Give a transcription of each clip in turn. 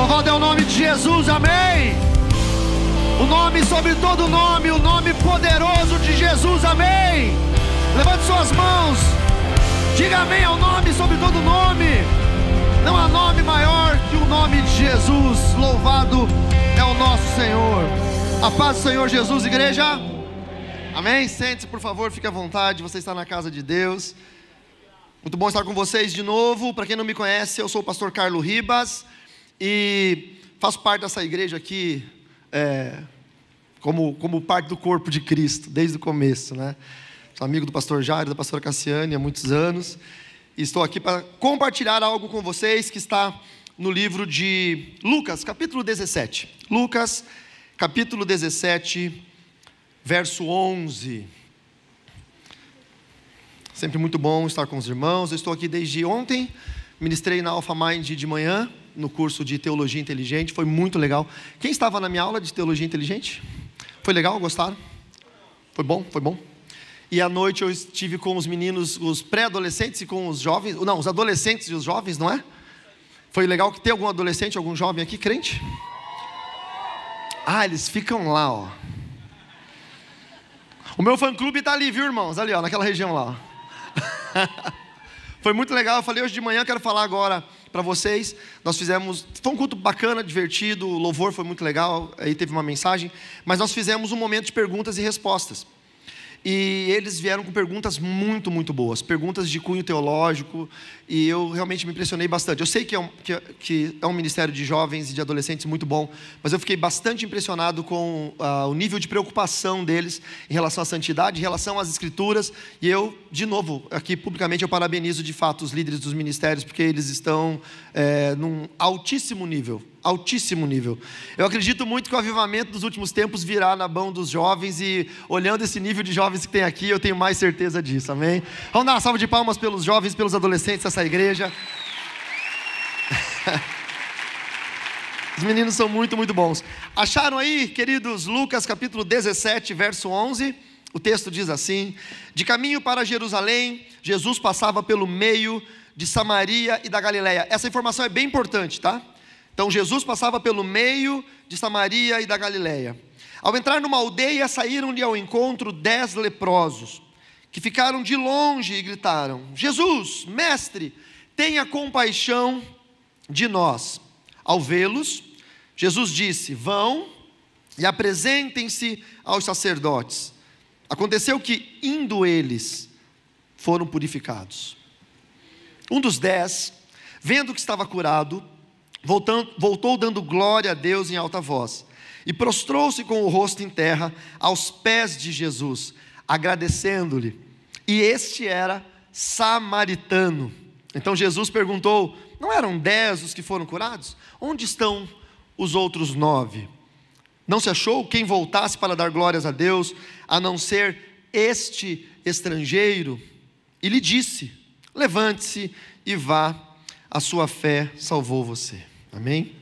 Louvado é o nome de Jesus, amém. O nome sobre todo nome, o nome poderoso de Jesus, amém. Levante suas mãos, diga amém ao nome sobre todo nome. Não há nome maior que o nome de Jesus. Louvado é o nosso Senhor. A paz do Senhor Jesus, igreja. Amém? Sente-se, por favor, fique à vontade. Você está na casa de Deus. Muito bom estar com vocês de novo. Para quem não me conhece, eu sou o pastor Carlos Ribas e faço parte dessa igreja aqui como parte do corpo de Cristo, desde o começo, né? Sou amigo do pastor Jairo, da pastora Cassiane há muitos anos, e estou aqui para compartilhar algo com vocês que está no livro de Lucas, capítulo 17. Lucas, capítulo 17, verso 11. Sempre muito bom estar com os irmãos. Eu estou aqui desde ontem, ministrei na Alpha Mind de manhã, no curso de Teologia Inteligente, foi muito legal. Quem estava na minha aula de Teologia Inteligente? Foi legal? Gostaram? Foi bom? Foi bom? E à noite eu estive com os meninos, os pré-adolescentes e com os jovens, não, os adolescentes e os jovens, não é? Foi legal. Que tem algum adolescente, algum jovem aqui, crente? Ah, eles ficam lá, ó. O meu fã-clube está ali, viu, irmãos? Ali, ó, naquela região lá, ó. Foi muito legal. Eu falei hoje de manhã, quero falar agora para vocês. Nós fizemos, foi um culto bacana, divertido, o louvor foi muito legal, aí teve uma mensagem, mas nós fizemos um momento de perguntas e respostas. E eles vieram com perguntas muito, muito boas, perguntas de cunho teológico, e eu realmente me impressionei bastante. Eu sei que é um ministério de jovens e de adolescentes muito bom, mas eu fiquei bastante impressionado com o nível de preocupação deles em relação à santidade, em relação às escrituras, e eu, de novo, aqui publicamente eu parabenizo de fato os líderes dos ministérios, porque eles estão num altíssimo nível. Altíssimo nível. Eu acredito muito que o avivamento dos últimos tempos virá na mão dos jovens, e olhando esse nível de jovens que tem aqui, eu tenho mais certeza disso, amém? Vamos dar uma salva de palmas pelos jovens, pelos adolescentes dessa igreja. Os meninos são muito, muito bons. Acharam aí, queridos, Lucas capítulo 17, verso 11? O texto diz assim: de caminho para Jerusalém, Jesus passava pelo meio de Samaria e da Galileia. Essa informação é bem importante, tá? Então Jesus passava pelo meio de Samaria e da Galileia. Ao entrar numa aldeia, saíram-lhe ao encontro 10 leprosos, que ficaram de longe e gritaram: Jesus, mestre, tenha compaixão de nós. Ao vê-los, Jesus disse: vão e apresentem-se aos sacerdotes. Aconteceu que, indo eles, foram purificados. Um dos 10, vendo que estava curado, voltou dando glória a Deus em alta voz, e prostrou-se com o rosto em terra aos pés de Jesus, agradecendo-lhe. E este era samaritano. Então Jesus perguntou: não eram 10 os que foram curados? Onde estão os outros 9? Não se achou quem voltasse para dar glórias a Deus, a não ser este estrangeiro? E lhe disse: levante-se e vá, a sua fé salvou você. Amém?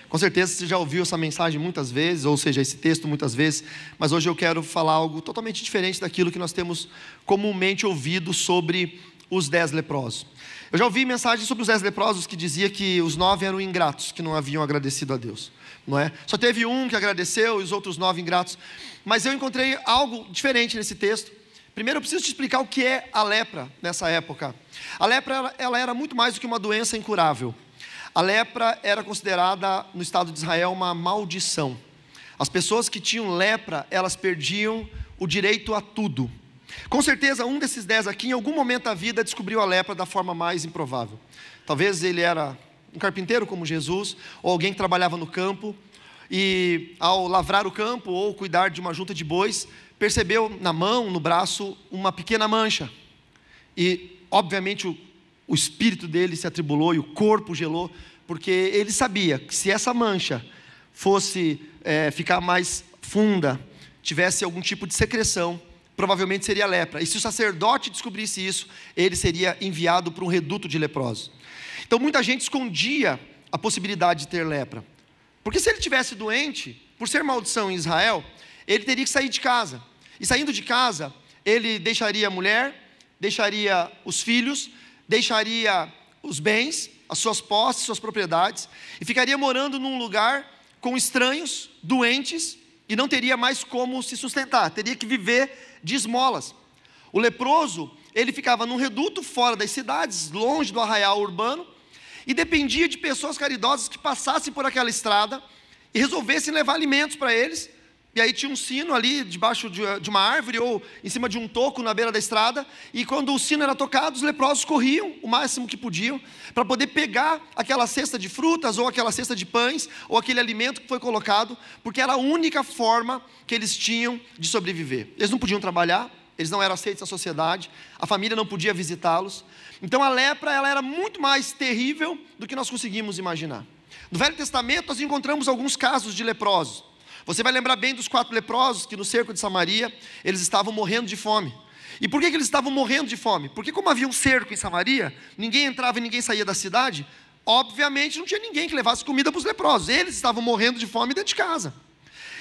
Com certeza você já ouviu essa mensagem muitas vezes, ou seja, esse texto muitas vezes, mas hoje eu quero falar algo totalmente diferente daquilo que nós temos comumente ouvido sobre os 10 leprosos. Eu já ouvi mensagens sobre os 10 leprosos que dizia que os 9 eram ingratos, que não haviam agradecido a Deus, não é? Só teve um que agradeceu e os outros 9 ingratos, mas eu encontrei algo diferente nesse texto. Primeiro eu preciso te explicar o que é a lepra nessa época. A lepra, ela era muito mais do que uma doença incurável. A lepra era considerada no Estado de Israel uma maldição. As pessoas que tinham lepra, elas perdiam o direito a tudo. Com certeza um desses 10 aqui, em algum momento da vida, descobriu a lepra da forma mais improvável. Talvez ele era um carpinteiro como Jesus, ou alguém que trabalhava no campo, e ao lavrar o campo ou cuidar de uma junta de bois, percebeu na mão, no braço, uma pequena mancha. E obviamente o espírito dele se atribulou e o corpo gelou, porque ele sabia que se essa mancha fosse ficar mais funda, tivesse algum tipo de secreção, provavelmente seria lepra. E se o sacerdote descobrisse isso, ele seria enviado para um reduto de leprosos. Então muita gente escondia a possibilidade de ter lepra, porque se ele tivesse doente, por ser maldição em Israel, ele teria que sair de casa. E saindo de casa, ele deixaria a mulher, deixaria os filhos, deixaria os bens as suas posses, suas propriedades, e ficaria morando num lugar com estranhos, doentes, e não teria mais como se sustentar, teria que viver de esmolas. O leproso, ele ficava num reduto fora das cidades, longe do arraial urbano, e dependia de pessoas caridosas que passassem por aquela estrada e resolvessem levar alimentos para eles. E aí tinha um sino ali debaixo de uma árvore ou em cima de um toco na beira da estrada, e quando o sino era tocado, os leprosos corriam o máximo que podiam para poder pegar aquela cesta de frutas ou aquela cesta de pães ou aquele alimento que foi colocado, porque era a única forma que eles tinham de sobreviver. Eles não podiam trabalhar, eles não eram aceitos na sociedade, a família não podia visitá-los. Então a lepra, ela era muito mais terrível do que nós conseguimos imaginar. No Velho Testamento nós encontramos alguns casos de leprosos. Você vai lembrar bem dos 4 leprosos que no cerco de Samaria, eles estavam morrendo de fome. E por que eles estavam morrendo de fome? Porque como havia um cerco em Samaria, ninguém entrava e ninguém saía da cidade, obviamente não tinha ninguém que levasse comida para os leprosos. Eles estavam morrendo de fome dentro de casa.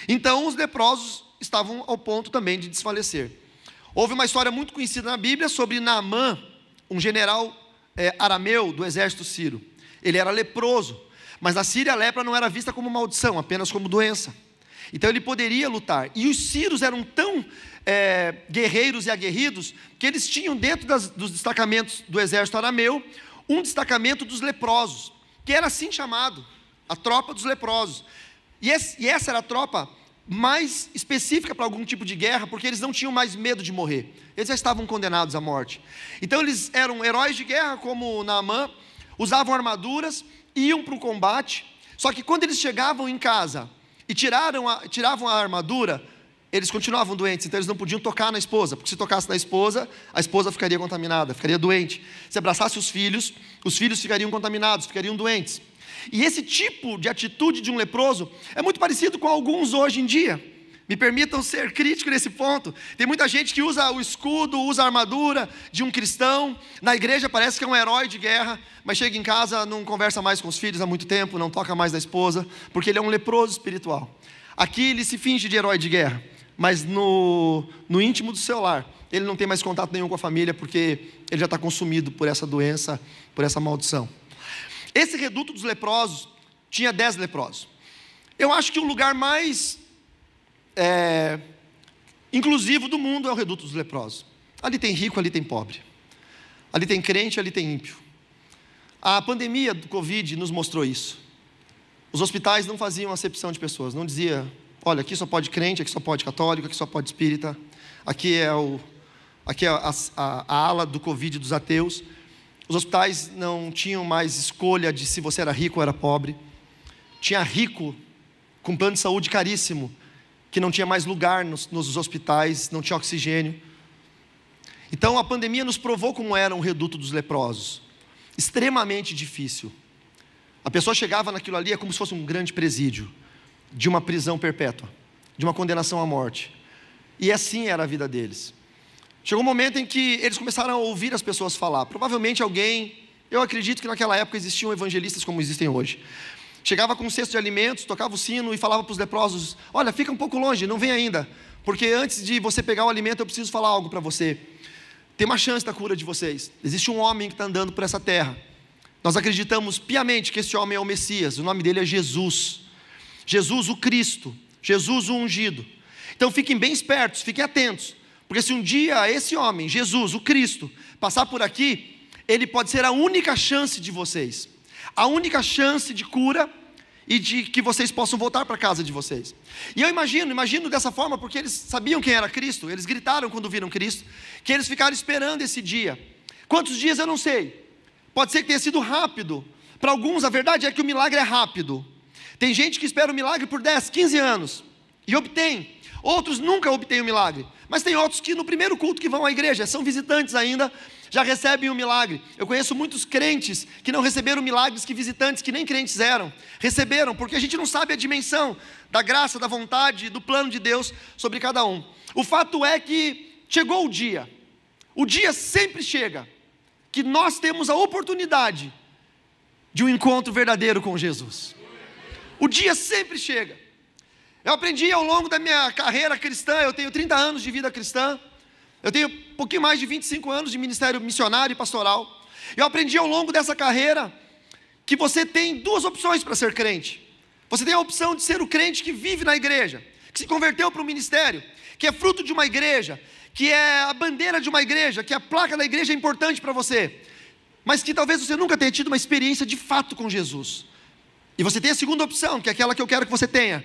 Então os leprosos estavam ao ponto também de desfalecer. Houve uma história muito conhecida na Bíblia sobre Naamã, um general arameu do exército sírio. Ele era leproso, mas na Síria a lepra não era vista como maldição, apenas como doença. Então ele poderia lutar. E os sírios eram tão guerreiros e aguerridos que eles tinham dentro dos destacamentos do exército arameu um destacamento dos leprosos, que era assim chamado, a tropa dos leprosos. E essa era a tropa mais específica para algum tipo de guerra, porque eles não tinham mais medo de morrer. Eles já estavam condenados à morte. Então eles eram heróis de guerra como Naamã, usavam armaduras, iam para o combate, só que quando eles chegavam em casa e tiravam a armadura, eles continuavam doentes, então eles não podiam tocar na esposa, porque se tocasse na esposa, a esposa ficaria contaminada, ficaria doente. Se abraçasse os filhos ficariam contaminados, ficariam doentes. E esse tipo de atitude de um leproso é muito parecido com alguns hoje em dia. Me permitam ser crítico nesse ponto. Tem muita gente que usa o escudo, usa a armadura de um cristão. Na igreja parece que é um herói de guerra, mas chega em casa, não conversa mais com os filhos há muito tempo, não toca mais na esposa, porque ele é um leproso espiritual. Aqui ele se finge de herói de guerra, mas no íntimo do seu lar, ele não tem mais contato nenhum com a família, porque ele já está consumido por essa doença, por essa maldição. Esse reduto dos leprosos tinha 10 leprosos. Eu acho que o lugar mais inclusivo do mundo é o reduto dos leprosos. Ali tem rico, ali tem pobre. Ali tem crente, ali tem ímpio. A pandemia do Covid nos mostrou isso. Os hospitais não faziam acepção de pessoas. Não dizia, olha, aqui só pode crente, aqui só pode católico, aqui só pode espírita. Aqui é a ala do Covid dos ateus. Os hospitais não tinham mais escolha de se você era rico ou era pobre. Tinha rico com plano de saúde caríssimo, que não tinha mais lugar nos hospitais, não tinha oxigênio. Então a pandemia nos provou como era um reduto dos leprosos. Extremamente difícil. A pessoa chegava naquilo ali, é como se fosse um grande presídio, de uma prisão perpétua, de uma condenação à morte. E assim era a vida deles. Chegou um momento em que eles começaram a ouvir as pessoas falar. Provavelmente eu acredito que naquela época existiam evangelistas como existem hoje. Chegava com um cesto de alimentos, tocava o sino e falava para os leprosos, olha, fica um pouco longe, não vem ainda, porque antes de você pegar o alimento eu preciso falar algo para você. Tem uma chance da cura de vocês. Existe um homem que está andando por essa terra. Nós acreditamos piamente que esse homem é o Messias, o nome dele é Jesus. Jesus o Cristo, Jesus o ungido. Então fiquem bem espertos, fiquem atentos, porque se um dia esse homem, Jesus o Cristo, passar por aqui, ele pode ser a única chance de vocês. A única chance de cura e de que vocês possam voltar para a casa de vocês. E eu imagino dessa forma, porque eles sabiam quem era Cristo, eles gritaram quando viram Cristo, que eles ficaram esperando esse dia. Quantos dias eu não sei, pode ser que tenha sido rápido. Para alguns a verdade é que o milagre é rápido. Tem gente que espera o milagre por 10, 15 anos e obtém. Outros nunca obtêm o milagre, mas tem outros que no primeiro culto que vão à igreja, são visitantes ainda, já recebem o milagre. Eu conheço muitos crentes que não receberam milagres que visitantes, que nem crentes eram, receberam, porque a gente não sabe a dimensão da graça, da vontade, do plano de Deus sobre cada um. O fato é que chegou o dia sempre chega, que nós temos a oportunidade de um encontro verdadeiro com Jesus. O dia sempre chega. Eu aprendi ao longo da minha carreira cristã, eu tenho 30 anos de vida cristã, eu tenho um pouquinho mais de 25 anos de ministério missionário e pastoral. Eu aprendi ao longo dessa carreira que você tem duas opções para ser crente. Você tem a opção de ser o crente que vive na igreja, que se converteu para o ministério, que é fruto de uma igreja, que é a bandeira de uma igreja, que a placa da igreja é importante para você, mas que talvez você nunca tenha tido uma experiência de fato com Jesus. E você tem a segunda opção, que é aquela que eu quero que você tenha,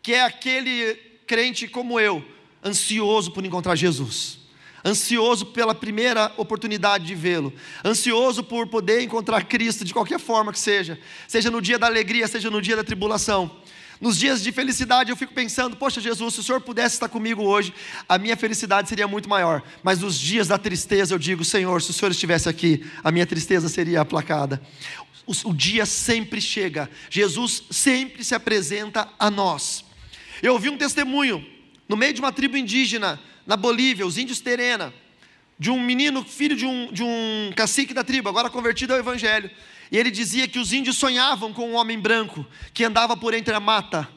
que é aquele crente como eu, ansioso por encontrar Jesus, ansioso pela primeira oportunidade de vê-lo, ansioso por poder encontrar Cristo de qualquer forma que seja no dia da alegria, seja no dia da tribulação. Nos dias de felicidade eu fico pensando, poxa Jesus, se o Senhor pudesse estar comigo hoje, a minha felicidade seria muito maior. Mas nos dias da tristeza eu digo, Senhor, se o Senhor estivesse aqui, a minha tristeza seria aplacada. O dia sempre chega, Jesus sempre se apresenta a nós. Eu ouvi um testemunho, no meio de uma tribo indígena, na Bolívia, os índios Terena, de um menino, filho de um cacique da tribo, agora convertido ao evangelho. E ele dizia que os índios sonhavam com um homem branco, que andava por entre a mata.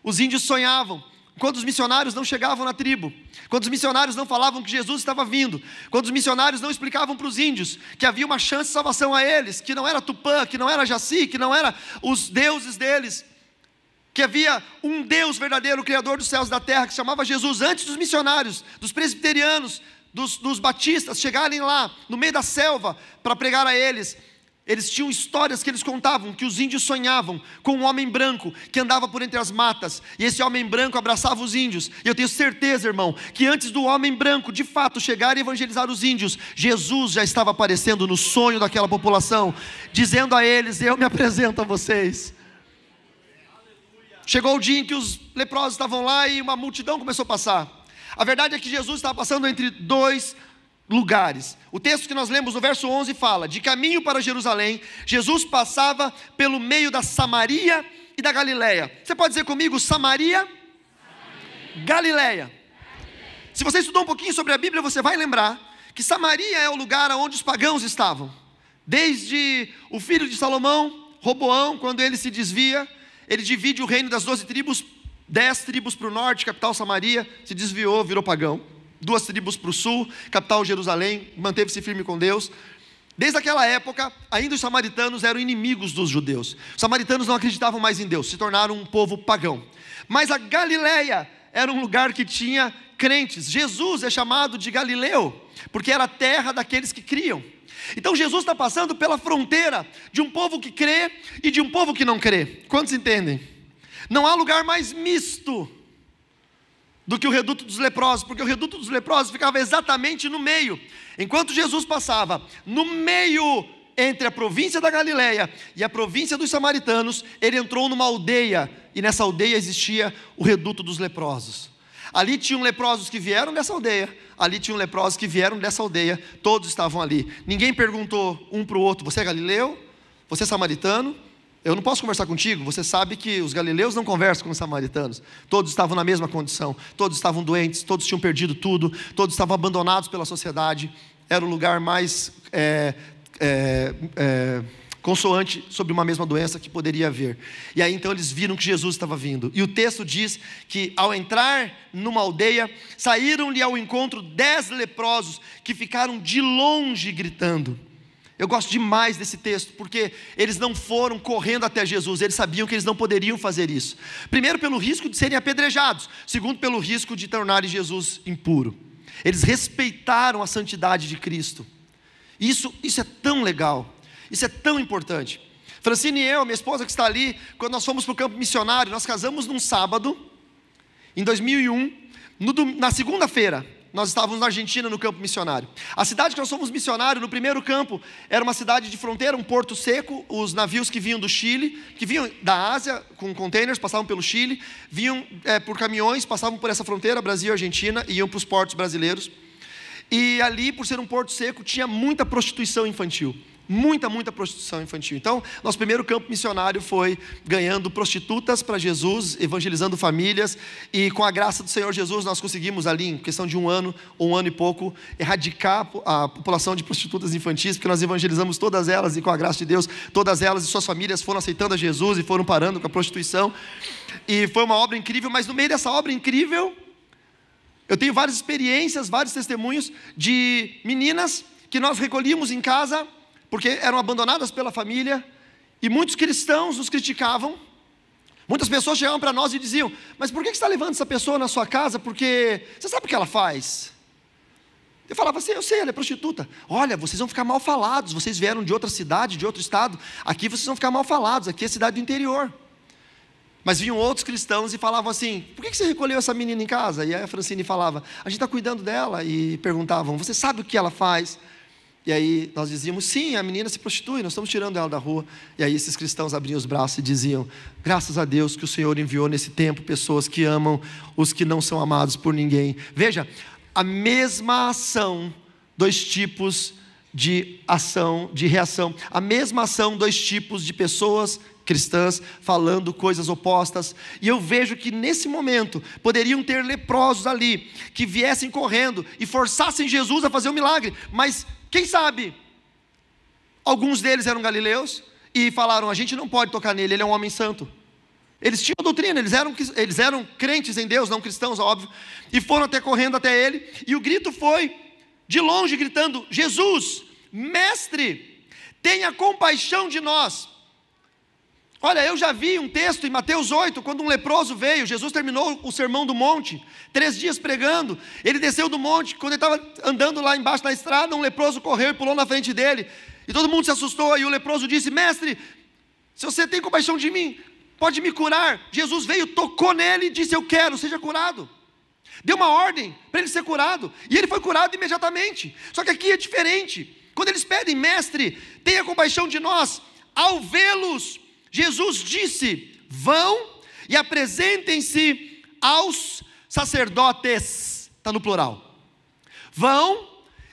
Os índios sonhavam, quando os missionários não chegavam na tribo, quando os missionários não falavam que Jesus estava vindo, quando os missionários não explicavam para os índios, que havia uma chance de salvação a eles, que não era Tupã, que não era Jaci, que não era os deuses deles, que havia um Deus verdadeiro, o Criador dos céus e da terra, que se chamava Jesus, antes dos missionários, dos presbiterianos, dos batistas chegarem lá, no meio da selva, para pregar a eles. Eles tinham histórias que eles contavam, que os índios sonhavam com um homem branco, que andava por entre as matas, e esse homem branco abraçava os índios. E eu tenho certeza, irmão, que antes do homem branco, de fato, chegar e evangelizar os índios, Jesus já estava aparecendo no sonho daquela população, dizendo a eles, eu me apresento a vocês. Chegou o dia em que os leprosos estavam lá e uma multidão começou a passar. A verdade é que Jesus estava passando entre dois lugares. O texto que nós lemos no verso 11 fala: de caminho para Jerusalém, Jesus passava pelo meio da Samaria e da Galileia. Você pode dizer comigo, Samaria, Galileia. Se você estudou um pouquinho sobre a Bíblia, você vai lembrar que Samaria é o lugar onde os pagãos estavam. Desde o filho de Salomão, Roboão, quando ele se desvia, ele divide o reino das 12 tribos, 10 tribos para o norte, capital Samaria, se desviou, virou pagão. 2 tribos para o sul, capital Jerusalém, manteve-se firme com Deus. Desde aquela época, ainda os samaritanos eram inimigos dos judeus. Os samaritanos não acreditavam mais em Deus, se tornaram um povo pagão. Mas a Galileia era um lugar que tinha crentes. Jesus é chamado de Galileu, porque era a terra daqueles que criam. Então Jesus está passando pela fronteira de um povo que crê e de um povo que não crê. Quantos entendem? Não há lugar mais misto do que o reduto dos leprosos, porque o reduto dos leprosos ficava exatamente no meio. Enquanto Jesus passava no meio entre a província da Galileia e a província dos samaritanos, ele entrou numa aldeia, e nessa aldeia existia o reduto dos leprosos. Ali tinham leprosos que vieram dessa aldeia, ali tinham leprosos que vieram dessa aldeia, todos estavam ali. Ninguém perguntou um para o outro, você é galileu? Você é samaritano? Eu não posso conversar contigo, você sabe que os galileus não conversam com os samaritanos. Todos estavam na mesma condição, todos estavam doentes, todos tinham perdido tudo, todos estavam abandonados pela sociedade. Era o lugar mais consoante sobre uma mesma doença que poderia haver. E aí então eles viram que Jesus estava vindo. E o texto diz que ao entrar numa aldeia, saíram-lhe ao encontro 10 leprosos que ficaram de longe gritando. Eu gosto demais desse texto, porque eles não foram correndo até Jesus, eles sabiam que eles não poderiam fazer isso. Primeiro pelo risco de serem apedrejados, segundo pelo risco de tornarem Jesus impuro. Eles respeitaram a santidade de Cristo. Isso é tão legal. Isso é tão importante. Francine e eu, minha esposa que está ali, quando nós fomos para o campo missionário, nós casamos num sábado, em 2001, na segunda-feira, nós estávamos na Argentina no campo missionário. A cidade que nós fomos missionário, no primeiro campo, era uma cidade de fronteira, um porto seco. Os navios que vinham do Chile, que vinham da Ásia, com containers, passavam pelo Chile, vinham por caminhões, passavam por essa fronteira, Brasil e Argentina, e iam para os portos brasileiros. E ali, por ser um porto seco, tinha muita prostituição infantil. Muita prostituição infantil. Então, nosso primeiro campo missionário foi ganhando prostitutas para Jesus, evangelizando famílias, e com a graça do Senhor Jesus nós conseguimos ali, em questão de um ano ou um ano e pouco, erradicar a população de prostitutas infantis, porque nós evangelizamos todas elas, e com a graça de Deus, todas elas e suas famílias foram aceitando a Jesus e foram parando com a prostituição, e foi uma obra incrível. Mas no meio dessa obra incrível, eu tenho várias experiências, vários testemunhos de meninas que nós recolhíamos em casa, porque eram abandonadas pela família, E muitos cristãos nos criticavam. Muitas pessoas chegavam para nós e diziam: mas por que você está levando essa pessoa na sua casa? Porque você sabe o que ela faz? Eu falava assim: eu sei, ela é prostituta. Olha, vocês vão ficar mal falados, vocês vieram de outra cidade, de outro estado, aqui vocês vão ficar mal falados, aqui é cidade do interior. Mas vinham outros cristãos e falavam assim: por que você recolheu essa menina em casa? E aí a Francine falava: a gente está cuidando dela. E perguntavam: você sabe o que ela faz? E aí nós dizíamos: sim, a menina se prostitui, nós estamos tirando ela da rua. E aí esses cristãos abriam os braços e diziam: graças a Deus que o Senhor enviou nesse tempo pessoas que amam os que não são amados por ninguém. Veja, a mesma ação, dois tipos de ação, de reação. A mesma ação, dois tipos de pessoas cristãs falando coisas opostas. E eu vejo que nesse momento poderiam ter leprosos ali que viessem correndo e forçassem Jesus a fazer um milagre. Mas quem sabe alguns deles eram galileus e falaram: a gente não pode tocar nele, ele é um homem santo. Eles tinham doutrina, eles eram crentes em Deus, não cristãos, óbvio. E foram até correndo até ele. E o grito foi de longe, gritando: Jesus, mestre, tenha compaixão de nós. Olha, eu já vi um texto em Mateus 8, quando um leproso veio. Jesus terminou o sermão do monte, 3 dias pregando. Ele desceu do monte, quando ele estava andando lá embaixo na estrada, um leproso correu e pulou na frente dele. E todo mundo se assustou, e o leproso disse: mestre, se você tem compaixão de mim, pode me curar. Jesus veio, tocou nele e disse: eu quero, seja curado. Deu uma ordem para ele ser curado, e ele foi curado imediatamente. Só que aqui é diferente. Quando eles pedem: mestre, tenha compaixão de nós, ao vê-los, Jesus disse: vão e apresentem-se aos sacerdotes. Está no plural. Vão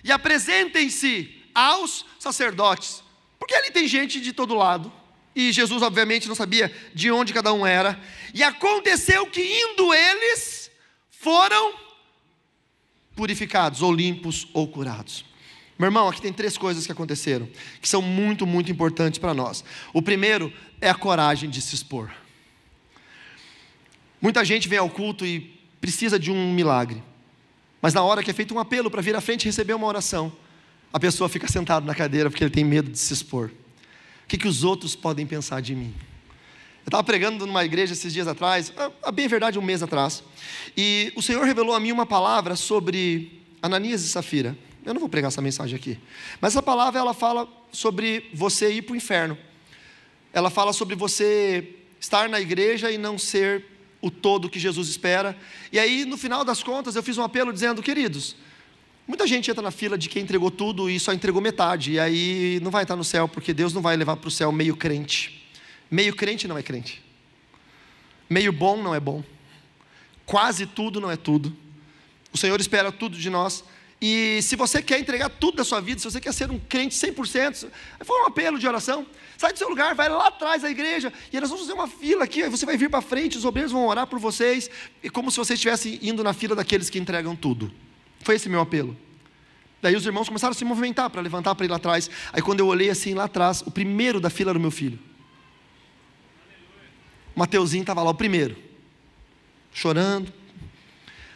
e apresentem-se aos sacerdotes. Porque ali tem gente de todo lado. E Jesus obviamente não sabia de onde cada um era. E aconteceu que indo eles, foram purificados, ou limpos, ou curados. Meu irmão, aqui tem 3 coisas que aconteceram, que são muito, muito importantes para nós. O primeiro é a coragem de se expor. Muita gente vem ao culto e precisa de um milagre, mas na hora que é feito um apelo para vir à frente e receber uma oração, a pessoa fica sentada na cadeira porque ele tem medo de se expor. O que os outros podem pensar de mim? Eu estava pregando numa igreja esses dias atrás, a bem verdade 1 mês atrás, e o Senhor revelou a mim uma palavra sobre Ananias e Safira. Eu não vou pregar essa mensagem aqui, mas essa palavra ela fala sobre você ir para o inferno. Ela fala sobre você estar na igreja e não ser o todo que Jesus espera. E aí no final das contas eu fiz um apelo dizendo: queridos, muita gente entra na fila de quem entregou tudo e só entregou metade, e aí não vai estar no céu, porque Deus não vai levar para o céu meio crente. Meio crente não é crente, meio bom não é bom, quase tudo não é tudo. O Senhor espera tudo de nós. E se você quer entregar tudo da sua vida, se você quer ser um crente 100%, foi um apelo de oração. Sai do seu lugar, vai lá atrás da igreja, e nós vamos fazer uma fila aqui, aí você vai vir para frente, os obreiros vão orar por vocês, e como se você estivesse indo na fila daqueles que entregam tudo. Foi esse meu apelo. Daí os irmãos começaram a se movimentar para levantar para ir lá atrás. Aí quando eu olhei assim lá atrás, o primeiro da fila era o meu filho. O Mateuzinho estava lá, o primeiro, chorando.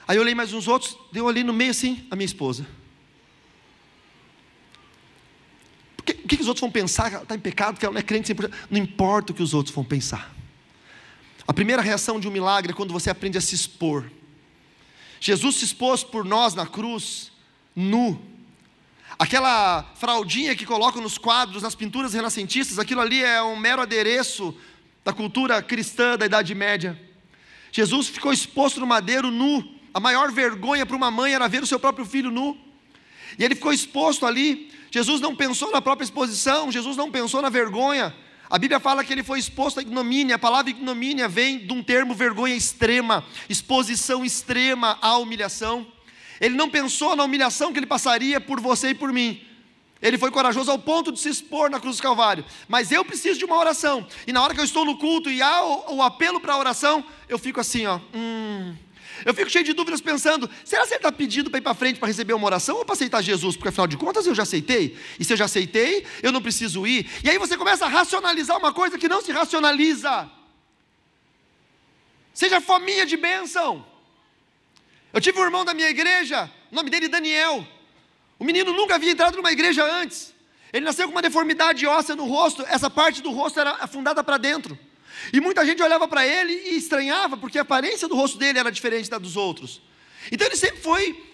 Aí eu olhei mais uns outros, eu olhei no meio assim, a minha esposa. O que os outros vão pensar? Que ela está em pecado, que ela não é crente 100%. Não importa o que os outros vão pensar. A primeira reação de um milagre é quando você aprende a se expor. Jesus se expôs por nós na cruz, nu. Aquela fraldinha que colocam nos quadros, nas pinturas renascentistas, aquilo ali é um mero adereço da cultura cristã da Idade Média. Jesus ficou exposto no madeiro nu. A maior vergonha para uma mãe era ver o seu próprio filho nu. E ele ficou exposto ali. Jesus não pensou na própria exposição, Jesus não pensou na vergonha. A Bíblia fala que ele foi exposto à ignomínia. A palavra ignomínia vem de um termo vergonha extrema, exposição extrema à humilhação. Ele não pensou na humilhação que ele passaria por você e por mim. Ele foi corajoso ao ponto de se expor na cruz do Calvário. Mas eu preciso de uma oração. E na hora que eu estou no culto e há o apelo para a oração, eu fico assim, ó. Eu fico cheio de dúvidas pensando: será que ele está pedindo para ir para frente para receber uma oração ou para aceitar Jesus? Porque afinal de contas eu já aceitei. E se eu já aceitei, eu não preciso ir. E aí você começa a racionalizar uma coisa que não se racionaliza. Seja fominha de bênção. Eu tive um irmão da minha igreja, o nome dele é Daniel. O menino nunca havia entrado numa igreja antes. Ele nasceu com uma deformidade óssea no rosto, essa parte do rosto era afundada para dentro. E muita gente olhava para ele e estranhava, porque a aparência do rosto dele era diferente da dos outros. Então ele sempre foi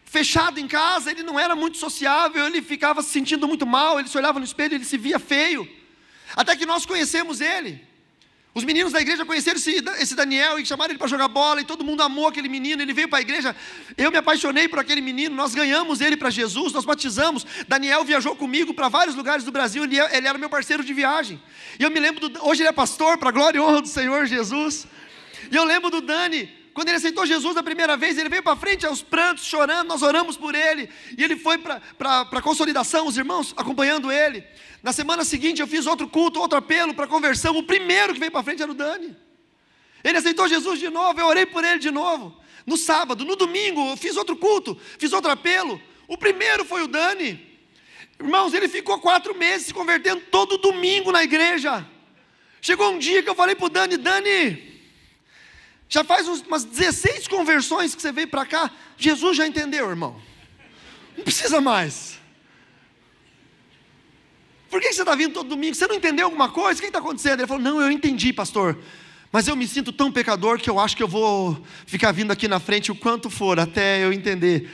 fechado em casa, ele não era muito sociável, ele ficava se sentindo muito mal, ele se olhava no espelho, ele se via feio. Até que nós conhecemos ele. Os meninos da igreja conheceram esse Daniel e chamaram ele para jogar bola, e todo mundo amou aquele menino, ele veio para a igreja. Eu me apaixonei por aquele menino, nós ganhamos ele para Jesus, nós batizamos. Daniel viajou comigo para vários lugares do Brasil, ele era meu parceiro de viagem. E eu me lembro, hoje ele é pastor, para a glória e honra do Senhor Jesus. E eu lembro do Dani, quando ele aceitou Jesus a primeira vez, ele veio para frente aos prantos, chorando, nós oramos por ele. E ele foi para a consolidação, os irmãos acompanhando ele. Na semana seguinte eu fiz outro culto, outro apelo para conversão. O primeiro que veio para frente era o Dani. Ele aceitou Jesus de novo, eu orei por ele de novo. No sábado, no domingo eu fiz outro culto, fiz outro apelo. O primeiro foi o Dani. Irmãos, ele ficou 4 meses se convertendo todo domingo na igreja. Chegou um dia que eu falei para o Dani: Dani, já faz umas 16 conversões que você veio para cá. Jesus já entendeu, irmão, não precisa mais. Por que você está vindo todo domingo? Você não entendeu alguma coisa? O que está acontecendo? Ele falou: não, eu entendi, pastor, mas eu me sinto tão pecador que eu acho que eu vou ficar vindo aqui na frente o quanto for, até eu entender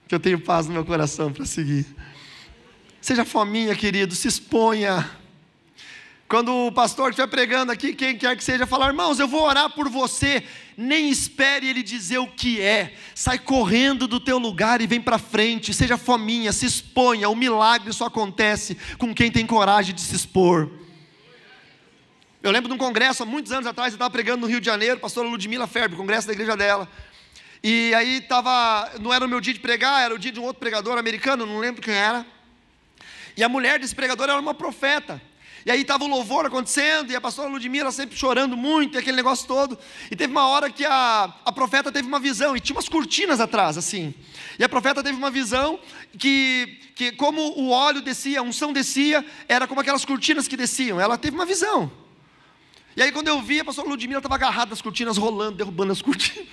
que eu tenho paz no meu coração para seguir. Seja fominha, querido, se exponha. Quando o pastor estiver pregando aqui, quem quer que seja, falar: irmãos, eu vou orar por você, nem espere ele dizer o que é, sai correndo do teu lugar e vem para frente, seja fominha, se exponha. O milagre só acontece com quem tem coragem de se expor. Eu lembro de um congresso, há muitos anos atrás, eu estava pregando no Rio de Janeiro, pastora Ludmila Ferber, congresso da igreja dela, e aí não era o meu dia de pregar, era o dia de um outro pregador americano, não lembro quem era, e a mulher desse pregador era uma profeta. E aí estava o louvor acontecendo, e a pastora Ludmila sempre chorando muito, e aquele negócio todo. E teve uma hora que a profeta teve uma visão, e tinha umas cortinas atrás, assim. E a profeta teve uma visão que como o óleo descia, a unção descia, era como aquelas cortinas que desciam. Ela teve uma visão. E aí quando eu vi, a pastora Ludmila estava agarrada nas cortinas, rolando, derrubando as cortinas.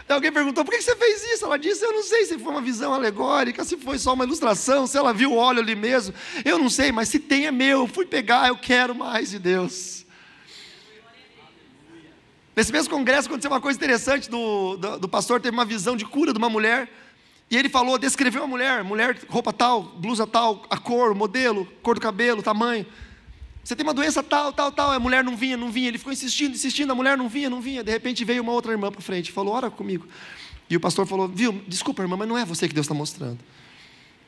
E alguém perguntou: por que você fez isso? Ela disse: eu não sei se foi uma visão alegórica, se foi só uma ilustração, se ela viu o óleo ali mesmo, eu não sei, mas se tem é meu, eu fui pegar, eu quero mais de Deus. Nesse mesmo congresso aconteceu uma coisa interessante, do pastor teve uma visão de cura de uma mulher, e ele falou, descreveu a mulher, roupa tal, blusa tal, a cor, o modelo, cor do cabelo, tamanho. Você tem uma doença tal, a mulher não vinha, ele ficou insistindo, a mulher não vinha, de repente veio uma outra irmã para frente, e falou: ora comigo. E o pastor falou: viu, desculpa irmã, mas não é você que Deus está mostrando.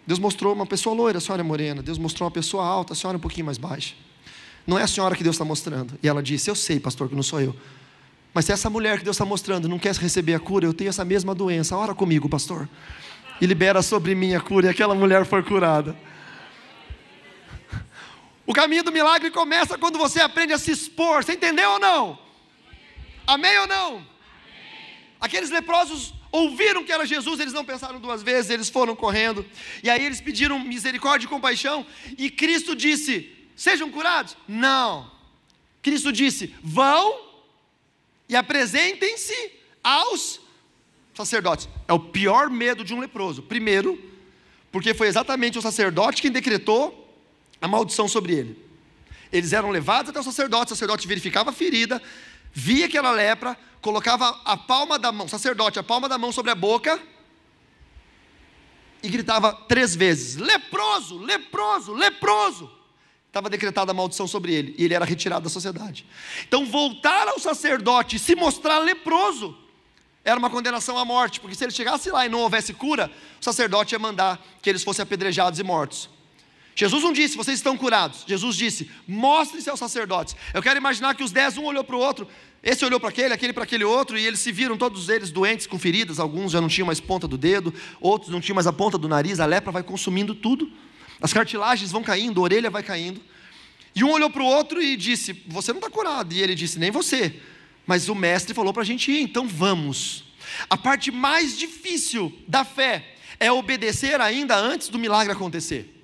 Deus mostrou uma pessoa loira, a senhora é morena. Deus mostrou uma pessoa alta, a senhora é um pouquinho mais baixa. Não é a senhora que Deus está mostrando. E ela disse: eu sei, pastor, que não sou eu, mas se essa mulher que Deus está mostrando não quer receber a cura, eu tenho essa mesma doença, ora comigo, pastor, e libera sobre mim a cura. E aquela mulher foi curada. O caminho do milagre começa quando você aprende a se expor. Você entendeu ou não? Amém ou não? Amém. Aqueles leprosos ouviram que era Jesus, eles não pensaram 2 vezes, eles foram correndo. E aí eles pediram misericórdia e compaixão. E Cristo disse: sejam curados? Não. Cristo disse: vão e apresentem-se aos sacerdotes. É o pior medo de um leproso. Primeiro, porque foi exatamente o sacerdote quem decretou a maldição sobre ele. Eles eram levados até o sacerdote verificava a ferida, via aquela lepra, colocava a palma da mão, sacerdote, a palma da mão sobre a boca, e gritava 3 vezes: leproso, leproso, leproso. Estava decretada a maldição sobre ele, e ele era retirado da sociedade. Então voltar ao sacerdote e se mostrar leproso era uma condenação à morte, porque se ele chegasse lá e não houvesse cura, o sacerdote ia mandar que eles fossem apedrejados e mortos. Jesus não disse: vocês estão curados. Jesus disse: mostrem-se aos sacerdotes. Eu quero imaginar que os 10, um olhou para o outro, esse olhou para aquele para aquele outro, e eles se viram todos eles doentes, com feridas. Alguns já não tinham mais ponta do dedo, outros não tinham mais a ponta do nariz. A lepra vai consumindo tudo, as cartilagens vão caindo, a orelha vai caindo. E um olhou para o outro e disse: você não está curado. E ele disse: nem você, mas o mestre falou para a gente ir, então vamos. A parte mais difícil da fé é obedecer ainda antes do milagre acontecer.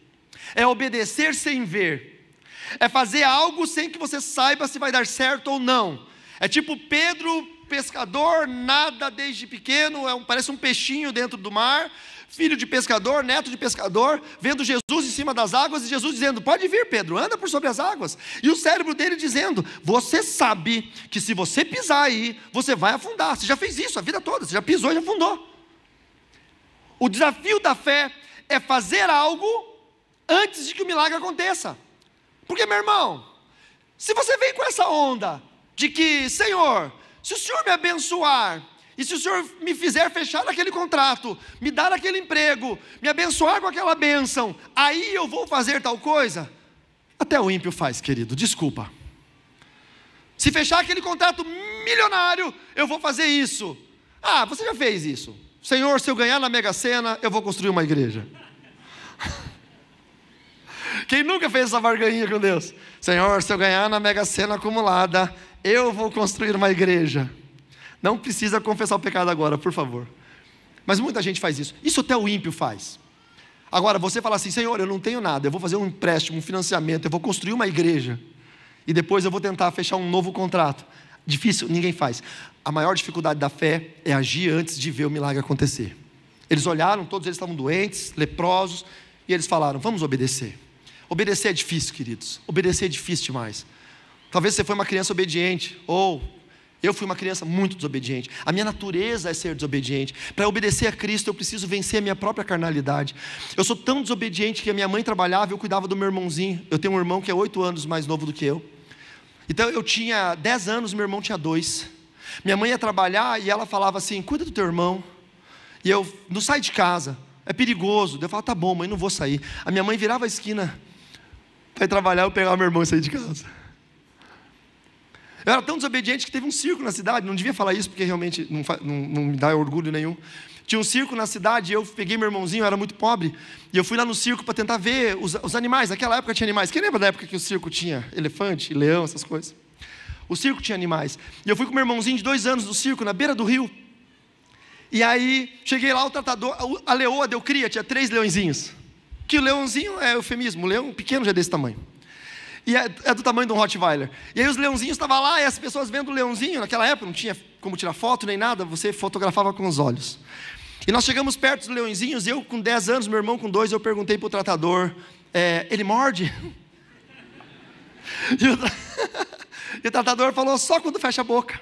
É obedecer sem ver. É fazer algo sem que você saiba se vai dar certo ou não. É tipo Pedro, pescador, nada desde pequeno, parece um peixinho dentro do mar. filho de pescador, neto de pescador, vendo Jesus em cima das águas, e Jesus dizendo: pode vir, Pedro, anda por sobre as águas. E o cérebro dele dizendo: você sabe que se você pisar aí, você vai afundar. Você já fez isso a vida toda, você já pisou e já afundou. O desafio da fé é fazer algo antes de que o milagre aconteça. Porque, meu irmão, se você vem com essa onda de que, Senhor, se o Senhor me abençoar, e se o Senhor me fizer fechar aquele contrato, me dar aquele emprego, me abençoar com aquela bênção, aí eu vou fazer tal coisa. Até o ímpio faz, querido, desculpa. Se fechar aquele contrato milionário, eu vou fazer isso. Ah, você já fez isso. Senhor, se eu ganhar na Mega Sena, eu vou construir uma igreja. Quem nunca fez essa barganhinha com Deus? Senhor, se eu ganhar na Mega Sena acumulada, eu vou construir uma igreja. Não precisa confessar o pecado agora, por favor. Mas muita gente faz isso. Isso até o ímpio faz. Agora, você fala assim: Senhor, eu não tenho nada, eu vou fazer um empréstimo, um financiamento, eu vou construir uma igreja, e depois eu vou tentar fechar um novo contrato. Difícil, ninguém faz. A maior dificuldade da fé é agir antes de ver o milagre acontecer. Eles olharam, todos eles estavam doentes, leprosos, e eles falaram: vamos obedecer. Obedecer é difícil, queridos. Obedecer é difícil demais. Talvez você foi uma criança obediente, ou eu fui uma criança muito desobediente. A minha natureza é ser desobediente. Para obedecer a Cristo, eu preciso vencer a minha própria carnalidade. Eu sou tão desobediente que a minha mãe trabalhava e eu cuidava do meu irmãozinho. Eu tenho um irmão que é 8 anos mais novo do que eu. Então eu tinha 10 anos, meu irmão tinha 2. Minha mãe ia trabalhar e ela falava assim: cuida do teu irmão. E eu: não sai de casa, é perigoso. Eu falava: tá bom, mãe, não vou sair. A minha mãe virava a esquina para ir trabalhar, eu pegava meu irmão e sair de casa. Eu era tão desobediente que teve um circo na cidade. Não devia falar isso porque realmente não me dá orgulho nenhum. Tinha um circo na cidade e eu peguei meu irmãozinho, eu era muito pobre, e eu fui lá no circo para tentar ver os animais. Naquela época tinha animais. Quem lembra da época que o circo tinha elefante, leão, essas coisas? O circo tinha animais. E eu fui com meu irmãozinho de 2 anos no circo, na beira do rio. E aí, cheguei lá, o tratador, a leoa deu cria, tinha 3 leõezinhos. Que o leãozinho é eufemismo, o leão pequeno já é desse tamanho. E é do tamanho de um Rottweiler. E aí os leãozinhos estavam lá, e as pessoas vendo o leãozinho. Naquela época não tinha como tirar foto nem nada, você fotografava com os olhos. E nós chegamos perto dos leõezinhos, eu com 10 anos, meu irmão com 2, eu perguntei para o tratador: ele morde? E o tratador falou: só quando fecha a boca.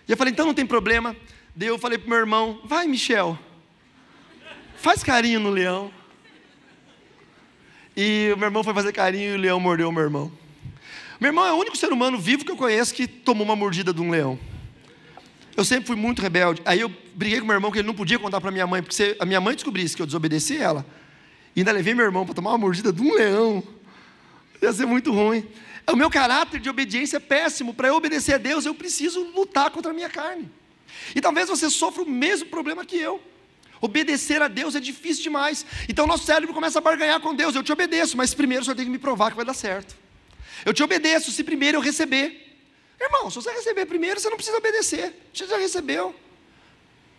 E eu falei: então não tem problema. Daí eu falei para o meu irmão: vai, Michel, faz carinho no leão. E o meu irmão foi fazer carinho e o leão mordeu o meu irmão. Meu irmão é o único ser humano vivo que eu conheço que tomou uma mordida de um leão. Eu sempre fui muito rebelde. Aí eu briguei com meu irmão que ele não podia contar para minha mãe, porque se a minha mãe descobrisse que eu desobedeci ela, e ainda levei meu irmão para tomar uma mordida de um leão, ia ser muito ruim. O meu caráter de obediência é péssimo. Para eu obedecer a Deus, eu preciso lutar contra a minha carne. E talvez você sofra o mesmo problema que eu. Obedecer a Deus é difícil demais. Então nosso cérebro começa a barganhar com Deus: eu te obedeço, mas primeiro o Senhor tem que me provar que vai dar certo. Eu te obedeço se primeiro eu receber. Irmão, se você receber primeiro, você não precisa obedecer, você já recebeu.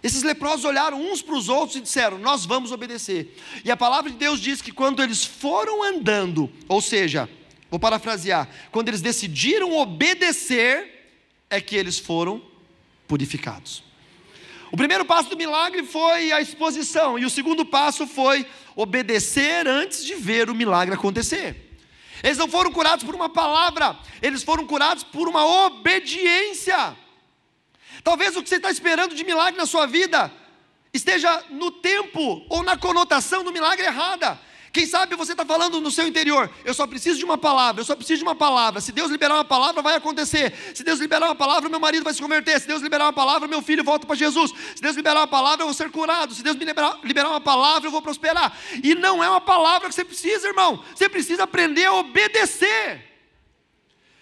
Esses leprosos olharam uns para os outros e disseram: nós vamos obedecer. E a palavra de Deus diz que quando eles foram andando, ou seja, vou parafrasear, quando eles decidiram obedecer, é que eles foram purificados. O primeiro passo do milagre foi a exposição, e o segundo passo foi obedecer antes de ver o milagre acontecer. Eles não foram curados por uma palavra, eles foram curados por uma obediência. Talvez o que você está esperando de milagre na sua vida esteja no tempo ou na conotação do milagre errada. Quem sabe você está falando no seu interior: eu só preciso de uma palavra, eu só preciso de uma palavra. Se Deus liberar uma palavra, vai acontecer. Se Deus liberar uma palavra, meu marido vai se converter. Se Deus liberar uma palavra, meu filho volta para Jesus. Se Deus liberar uma palavra, eu vou ser curado. Se Deus me liberar uma palavra, eu vou prosperar. E não é uma palavra que você precisa, irmão. Você precisa aprender a obedecer.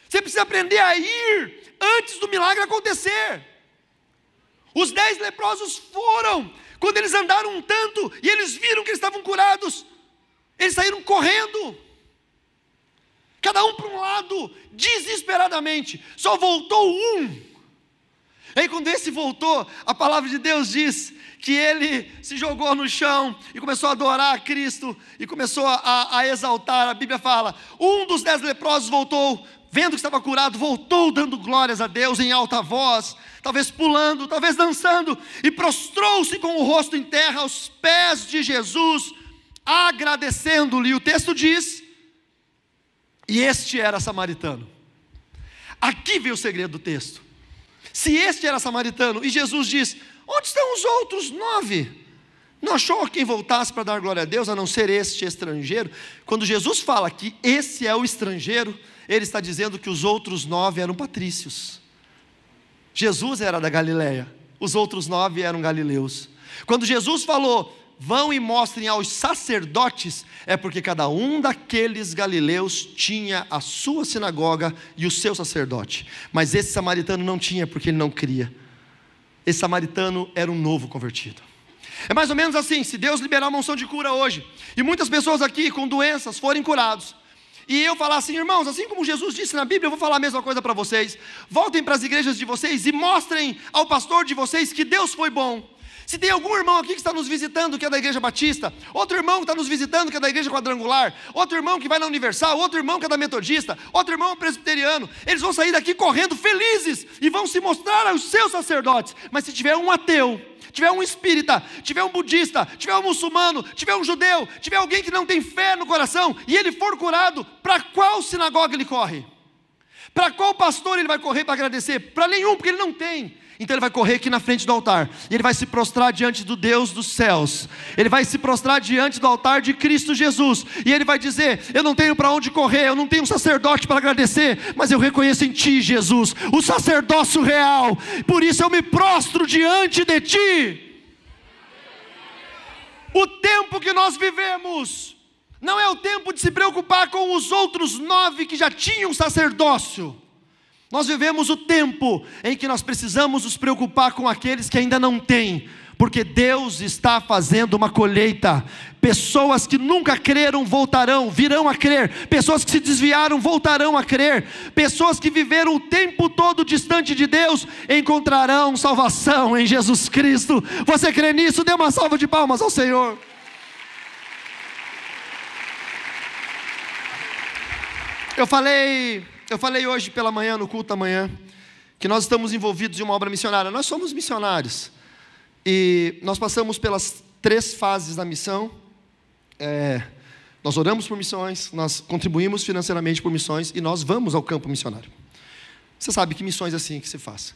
Você precisa aprender a ir antes do milagre acontecer. Os 10 leprosos foram. Quando eles andaram um tanto e eles viram que eles estavam curados, eles saíram correndo, cada um para um lado, desesperadamente. Só voltou um. Aí quando esse voltou, a palavra de Deus diz que ele se jogou no chão e começou a adorar a Cristo e começou a exaltar. A Bíblia fala, um dos 10 leprosos voltou, vendo que estava curado, voltou dando glórias a Deus em alta voz, talvez pulando, talvez dançando, e prostrou-se com o rosto em terra aos pés de Jesus, agradecendo-lhe. O texto diz, e este era samaritano. Aqui veio o segredo do texto. Se este era samaritano, e Jesus diz, onde estão os outros 9? Não achou quem voltasse para dar glória a Deus, a não ser este estrangeiro? Quando Jesus fala que esse é o estrangeiro, ele está dizendo que os outros 9 eram patrícios. Jesus era da Galileia, os outros 9 eram galileus. Quando Jesus falou, vão e mostrem aos sacerdotes, é porque cada um daqueles galileus tinha a sua sinagoga e o seu sacerdote. Mas esse samaritano não tinha, porque ele não cria. Esse samaritano era um novo convertido. É mais ou menos assim, se Deus liberar uma unção de cura hoje, e muitas pessoas aqui com doenças forem curados, e eu falar assim, irmãos, assim como Jesus disse na Bíblia, eu vou falar a mesma coisa para vocês, voltem para as igrejas de vocês e mostrem ao pastor de vocês que Deus foi bom. Se tem algum irmão aqui que está nos visitando, que é da igreja batista, outro irmão que está nos visitando, que é da igreja quadrangular, outro irmão que vai na Universal, outro irmão que é da metodista, outro irmão presbiteriano, eles vão sair daqui correndo felizes, e vão se mostrar aos seus sacerdotes. Mas se tiver um ateu, tiver um espírita, tiver um budista, tiver um muçulmano, tiver um judeu, tiver alguém que não tem fé no coração, e ele for curado, para qual sinagoga ele corre? Para qual pastor ele vai correr para agradecer? Para nenhum, porque ele não tem. Então ele vai correr aqui na frente do altar, e ele vai se prostrar diante do Deus dos céus, ele vai se prostrar diante do altar de Cristo Jesus, e ele vai dizer, eu não tenho para onde correr, eu não tenho um sacerdote para agradecer, mas eu reconheço em Ti, Jesus, o sacerdócio real, por isso eu me prostro diante de Ti. O tempo que nós vivemos, não é o tempo de se preocupar com os outros 9 que já tinham sacerdócio. Nós vivemos o tempo em que nós precisamos nos preocupar com aqueles que ainda não têm, porque Deus está fazendo uma colheita. Pessoas que nunca creram voltarão, virão a crer. Pessoas que se desviaram voltarão a crer. Pessoas que viveram o tempo todo distante de Deus encontrarão salvação em Jesus Cristo. Você crê nisso? Dê uma salva de palmas ao Senhor. Eu falei hoje pela manhã, no culto da manhã, que nós estamos envolvidos em uma obra missionária. Nós somos missionários. E nós passamos pelas 3 fases da missão. Nós oramos por missões, nós contribuímos financeiramente por missões, e nós vamos ao campo missionário. Você sabe que missões é assim que se faz.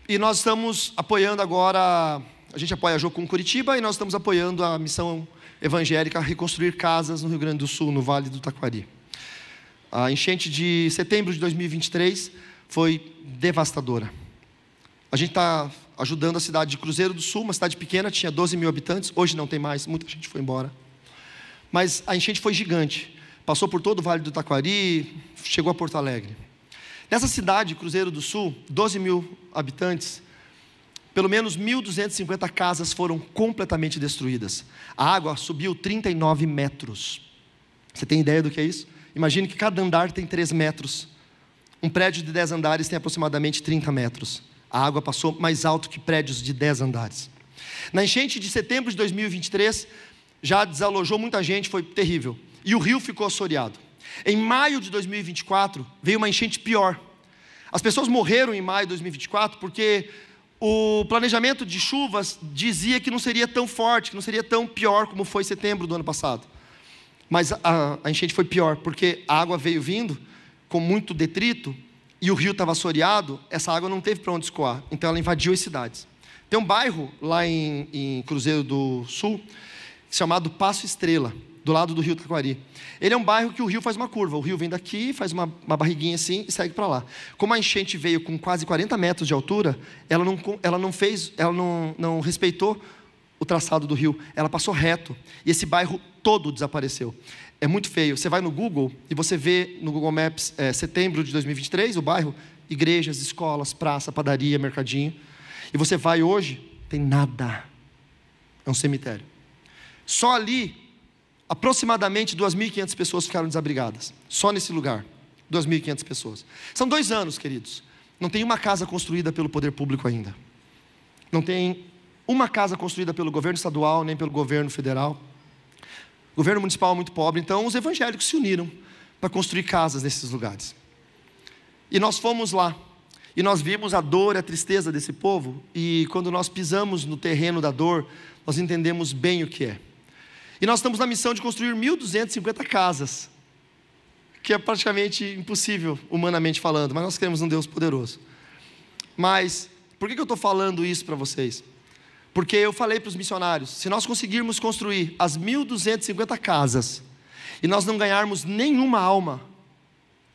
E nós estamos apoiando agora, a gente apoia a Jocum Curitiba, e nós estamos apoiando a missão evangélica a reconstruir casas no Rio Grande do Sul, no Vale do Taquari. A enchente de setembro de 2023 foi devastadora. A gente está ajudando a cidade de Cruzeiro do Sul, uma cidade pequena, tinha 12 mil habitantes, hoje não tem mais, muita gente foi embora. Mas a enchente foi gigante, passou por todo o Vale do Taquari, chegou a Porto Alegre. Nessa cidade, Cruzeiro do Sul, 12 mil habitantes, pelo menos 1.250 casas foram completamente destruídas. A água subiu 39 metros. Você tem ideia do que é isso? Imagine que cada andar tem 3 metros. Um prédio de 10 andares tem aproximadamente 30 metros. A água passou mais alto que prédios de 10 andares. Na enchente de setembro de 2023, já desalojou muita gente, foi terrível. E o rio ficou assoreado. Em maio de 2024, veio uma enchente pior. As pessoas morreram em maio de 2024 porque o planejamento de chuvas dizia que não seria tão forte, que não seria tão pior como foi em setembro do ano passado. Mas a enchente foi pior, porque a água veio vindo com muito detrito, e o rio estava assoreado, essa água não teve para onde escoar, então ela invadiu as cidades. Tem um bairro lá em Cruzeiro do Sul, chamado Passo Estrela, do lado do rio Taquari. Ele é um bairro que o rio faz uma curva, o rio vem daqui, faz uma barriguinha assim e segue para lá. Como a enchente veio com quase 40 metros de altura, ela não respeitou o traçado do rio, ela passou reto, e esse bairro todo desapareceu. É muito feio. Você vai no Google, e você vê no Google Maps, setembro de 2023, o bairro, igrejas, escolas, praça, padaria, mercadinho, e você vai hoje, tem nada, é um cemitério. Só ali, aproximadamente 2.500 pessoas ficaram desabrigadas, só nesse lugar, 2.500 pessoas. São 2 anos, queridos, Não tem uma casa construída pelo poder público ainda. Não tem uma casa construída pelo governo estadual, nem pelo governo federal. O governo municipal é muito pobre, então os evangélicos se uniram para construir casas nesses lugares. E nós fomos lá, e nós vimos a dor e a tristeza desse povo, e quando nós pisamos no terreno da dor, nós entendemos bem o que é. E nós estamos na missão de construir 1.250 casas, que é praticamente impossível, humanamente falando, mas nós queremos um Deus poderoso. Mas, por que eu estou falando isso para vocês? Porque eu falei para os missionários, se nós conseguirmos construir as 1.250 casas, e nós não ganharmos nenhuma alma,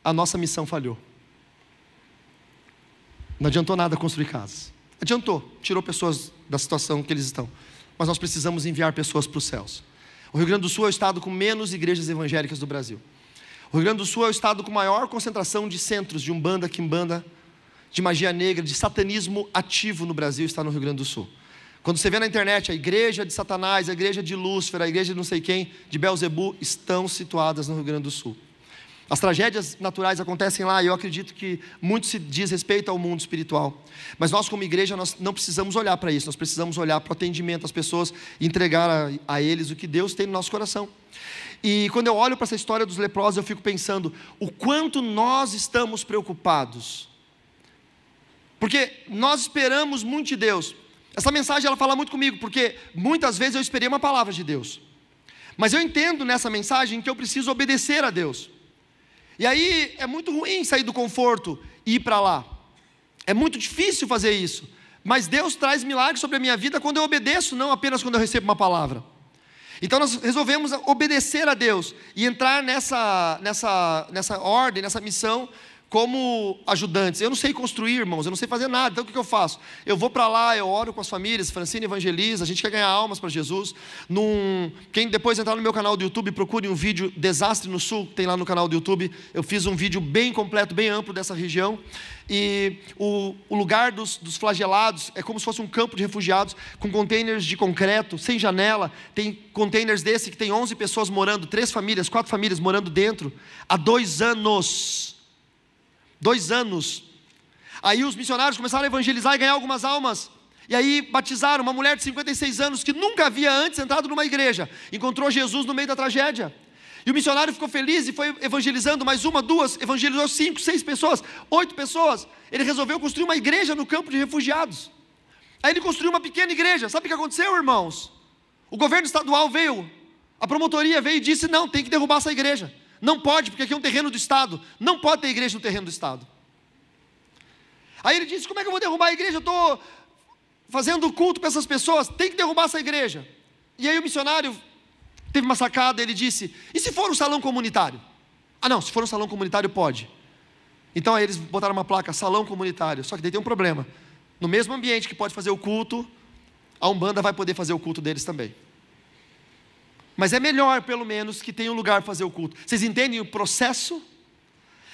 a nossa missão falhou. Não adiantou nada construir casas. Adiantou, tirou pessoas da situação que eles estão. Mas nós precisamos enviar pessoas para os céus. O Rio Grande do Sul é o estado com menos igrejas evangélicas do Brasil. O Rio Grande do Sul é o estado com maior concentração de centros de umbanda, quimbanda, de magia negra, de satanismo ativo no Brasil, está no Rio Grande do Sul. Quando você vê na internet a igreja de Satanás, a igreja de Lúcifer, a igreja de não sei quem, de Belzebu, estão situadas no Rio Grande do Sul. As tragédias naturais acontecem lá, e eu acredito que muito se diz respeito ao mundo espiritual. Mas nós como igreja, nós não precisamos olhar para isso, nós precisamos olhar para o atendimento às pessoas e entregar a eles o que Deus tem no nosso coração. E quando eu olho para essa história dos leprosos, eu fico pensando o quanto nós estamos preocupados. Porque nós esperamos muito de Deus. Essa mensagem ela fala muito comigo, porque muitas vezes eu esperei uma palavra de Deus. Mas eu entendo nessa mensagem que eu preciso obedecer a Deus. E aí é muito ruim sair do conforto e ir para lá. É muito difícil fazer isso. Mas Deus traz milagres sobre a minha vida quando eu obedeço, não apenas quando eu recebo uma palavra. Então nós resolvemos obedecer a Deus e entrar nessa ordem, nessa missão como ajudantes. Eu não sei construir, irmãos, eu não sei fazer nada, então o que eu faço? Eu vou para lá, eu oro com as famílias, Francine evangeliza, a gente quer ganhar almas para Jesus. Quem depois entrar no meu canal do YouTube, procure um vídeo Desastre no Sul, tem lá no canal do YouTube, eu fiz um vídeo bem completo, bem amplo dessa região, e o lugar dos flagelados é como se fosse um campo de refugiados, com containers de concreto, sem janela, tem containers desse que tem 11 pessoas morando, 3 famílias, 4 famílias morando dentro, há 2 anos. 2 anos. Aí os missionários começaram a evangelizar e ganhar algumas almas. E aí batizaram uma mulher de 56 anos que nunca havia antes entrado numa igreja. Encontrou Jesus no meio da tragédia. E o missionário ficou feliz e foi evangelizando mais 1, 2, evangelizou 5, 6 pessoas, 8 pessoas. Ele resolveu construir uma igreja no campo de refugiados. Aí ele construiu uma pequena igreja. Sabe o que aconteceu, irmãos? O governo estadual veio, a promotoria veio e disse, não, tem que derrubar essa igreja. Não pode, porque aqui é um terreno do Estado. Não pode ter igreja no terreno do Estado. Aí ele disse, como é que eu vou derrubar a igreja? Eu estou fazendo culto para essas pessoas, tem que derrubar essa igreja. E aí o missionário teve uma sacada, ele disse, e se for um salão comunitário? Ah não, se for um salão comunitário pode. Então aí eles botaram uma placa, salão comunitário. Só que daí tem um problema. No mesmo ambiente que pode fazer o culto, a Umbanda vai poder fazer o culto deles também. Mas é melhor, pelo menos, que tenha um lugar para fazer o culto. Vocês entendem o processo?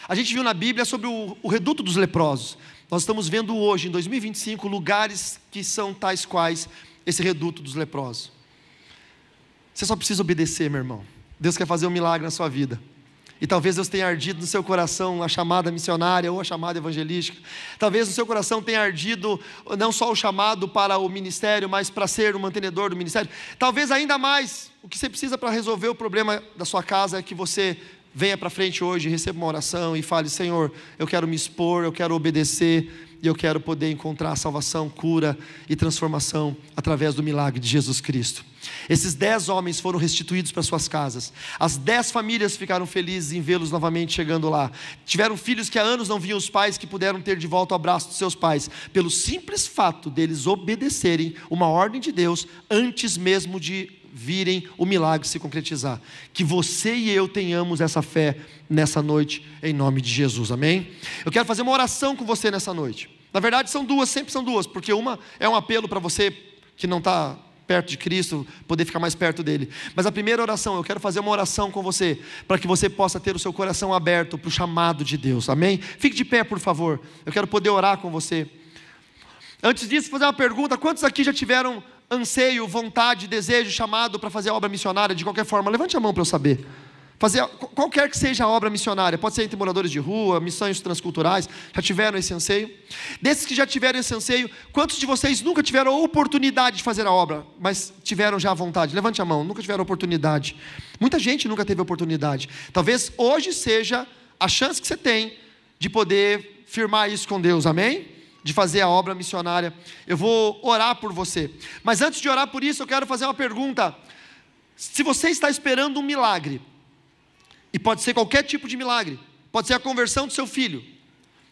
A gente viu na Bíblia sobre o reduto dos leprosos. Nós estamos vendo hoje, em 2025, lugares que são tais quais esse reduto dos leprosos. Você só precisa obedecer, meu irmão. Deus quer fazer um milagre na sua vida. E talvez Deus tenha ardido no seu coração a chamada missionária ou a chamada evangelística. Talvez no seu coração tenha ardido não só o chamado para o ministério, mas para ser o mantenedor do ministério. Talvez ainda mais, o que você precisa para resolver o problema da sua casa é que você venha para frente hoje, receba uma oração e fale, Senhor, eu quero me expor, eu quero obedecer, e eu quero poder encontrar salvação, cura e transformação através do milagre de Jesus Cristo. Esses 10 homens foram restituídos para suas casas. As 10 famílias ficaram felizes em vê-los novamente chegando lá. Tiveram filhos que há anos não viam os pais, que puderam ter de volta o abraço dos seus pais, pelo simples fato deles obedecerem uma ordem de Deus, antes mesmo de virem o milagre se concretizar. Que você e eu tenhamos essa fé nessa noite, em nome de Jesus, amém? Eu quero fazer uma oração com você nessa noite. Na verdade são duas, sempre são duas, porque uma é um apelo para você que não está perto de Cristo, poder ficar mais perto dele. Mas a primeira oração, eu quero fazer uma oração com você, para que você possa ter o seu coração aberto para o chamado de Deus, amém? Fique de pé, por favor, eu quero poder orar com você. Antes disso, vou fazer uma pergunta: quantos aqui já tiveram anseio, vontade, desejo, chamado para fazer a obra missionária de qualquer forma? Levante a mão para eu saber. fazer qualquer que seja a obra missionária, pode ser entre moradores de rua, missões transculturais, já tiveram esse anseio? Desses que já tiveram esse anseio, quantos de vocês nunca tiveram a oportunidade de fazer a obra, mas tiveram já a vontade? Levante a mão, nunca tiveram a oportunidade. Muita gente nunca teve a oportunidade. Talvez hoje seja a chance que você tem de poder firmar isso com Deus, amém? De fazer a obra missionária. Eu vou orar por você, mas antes de orar por isso, eu quero fazer uma pergunta. Se você está esperando um milagre, e pode ser qualquer tipo de milagre, pode ser a conversão do seu filho,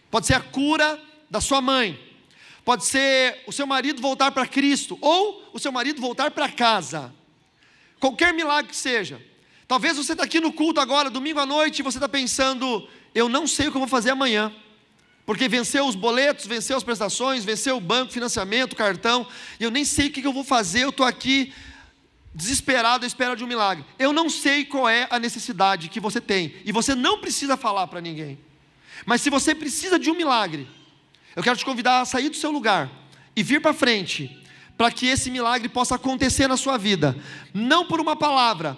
pode ser a cura da sua mãe, pode ser o seu marido voltar para Cristo, ou o seu marido voltar para casa, qualquer milagre que seja. Talvez você está aqui no culto agora, domingo à noite, e você está pensando, eu não sei o que eu vou fazer amanhã, porque venceu os boletos, venceu as prestações, venceu o banco, financiamento, cartão, e eu nem sei o que eu vou fazer, eu estou aqui desesperado à espera de um milagre. Eu não sei qual é a necessidade que você tem, e você não precisa falar para ninguém, mas se você precisa de um milagre, eu quero te convidar a sair do seu lugar, e vir para frente, para que esse milagre possa acontecer na sua vida, não por uma palavra,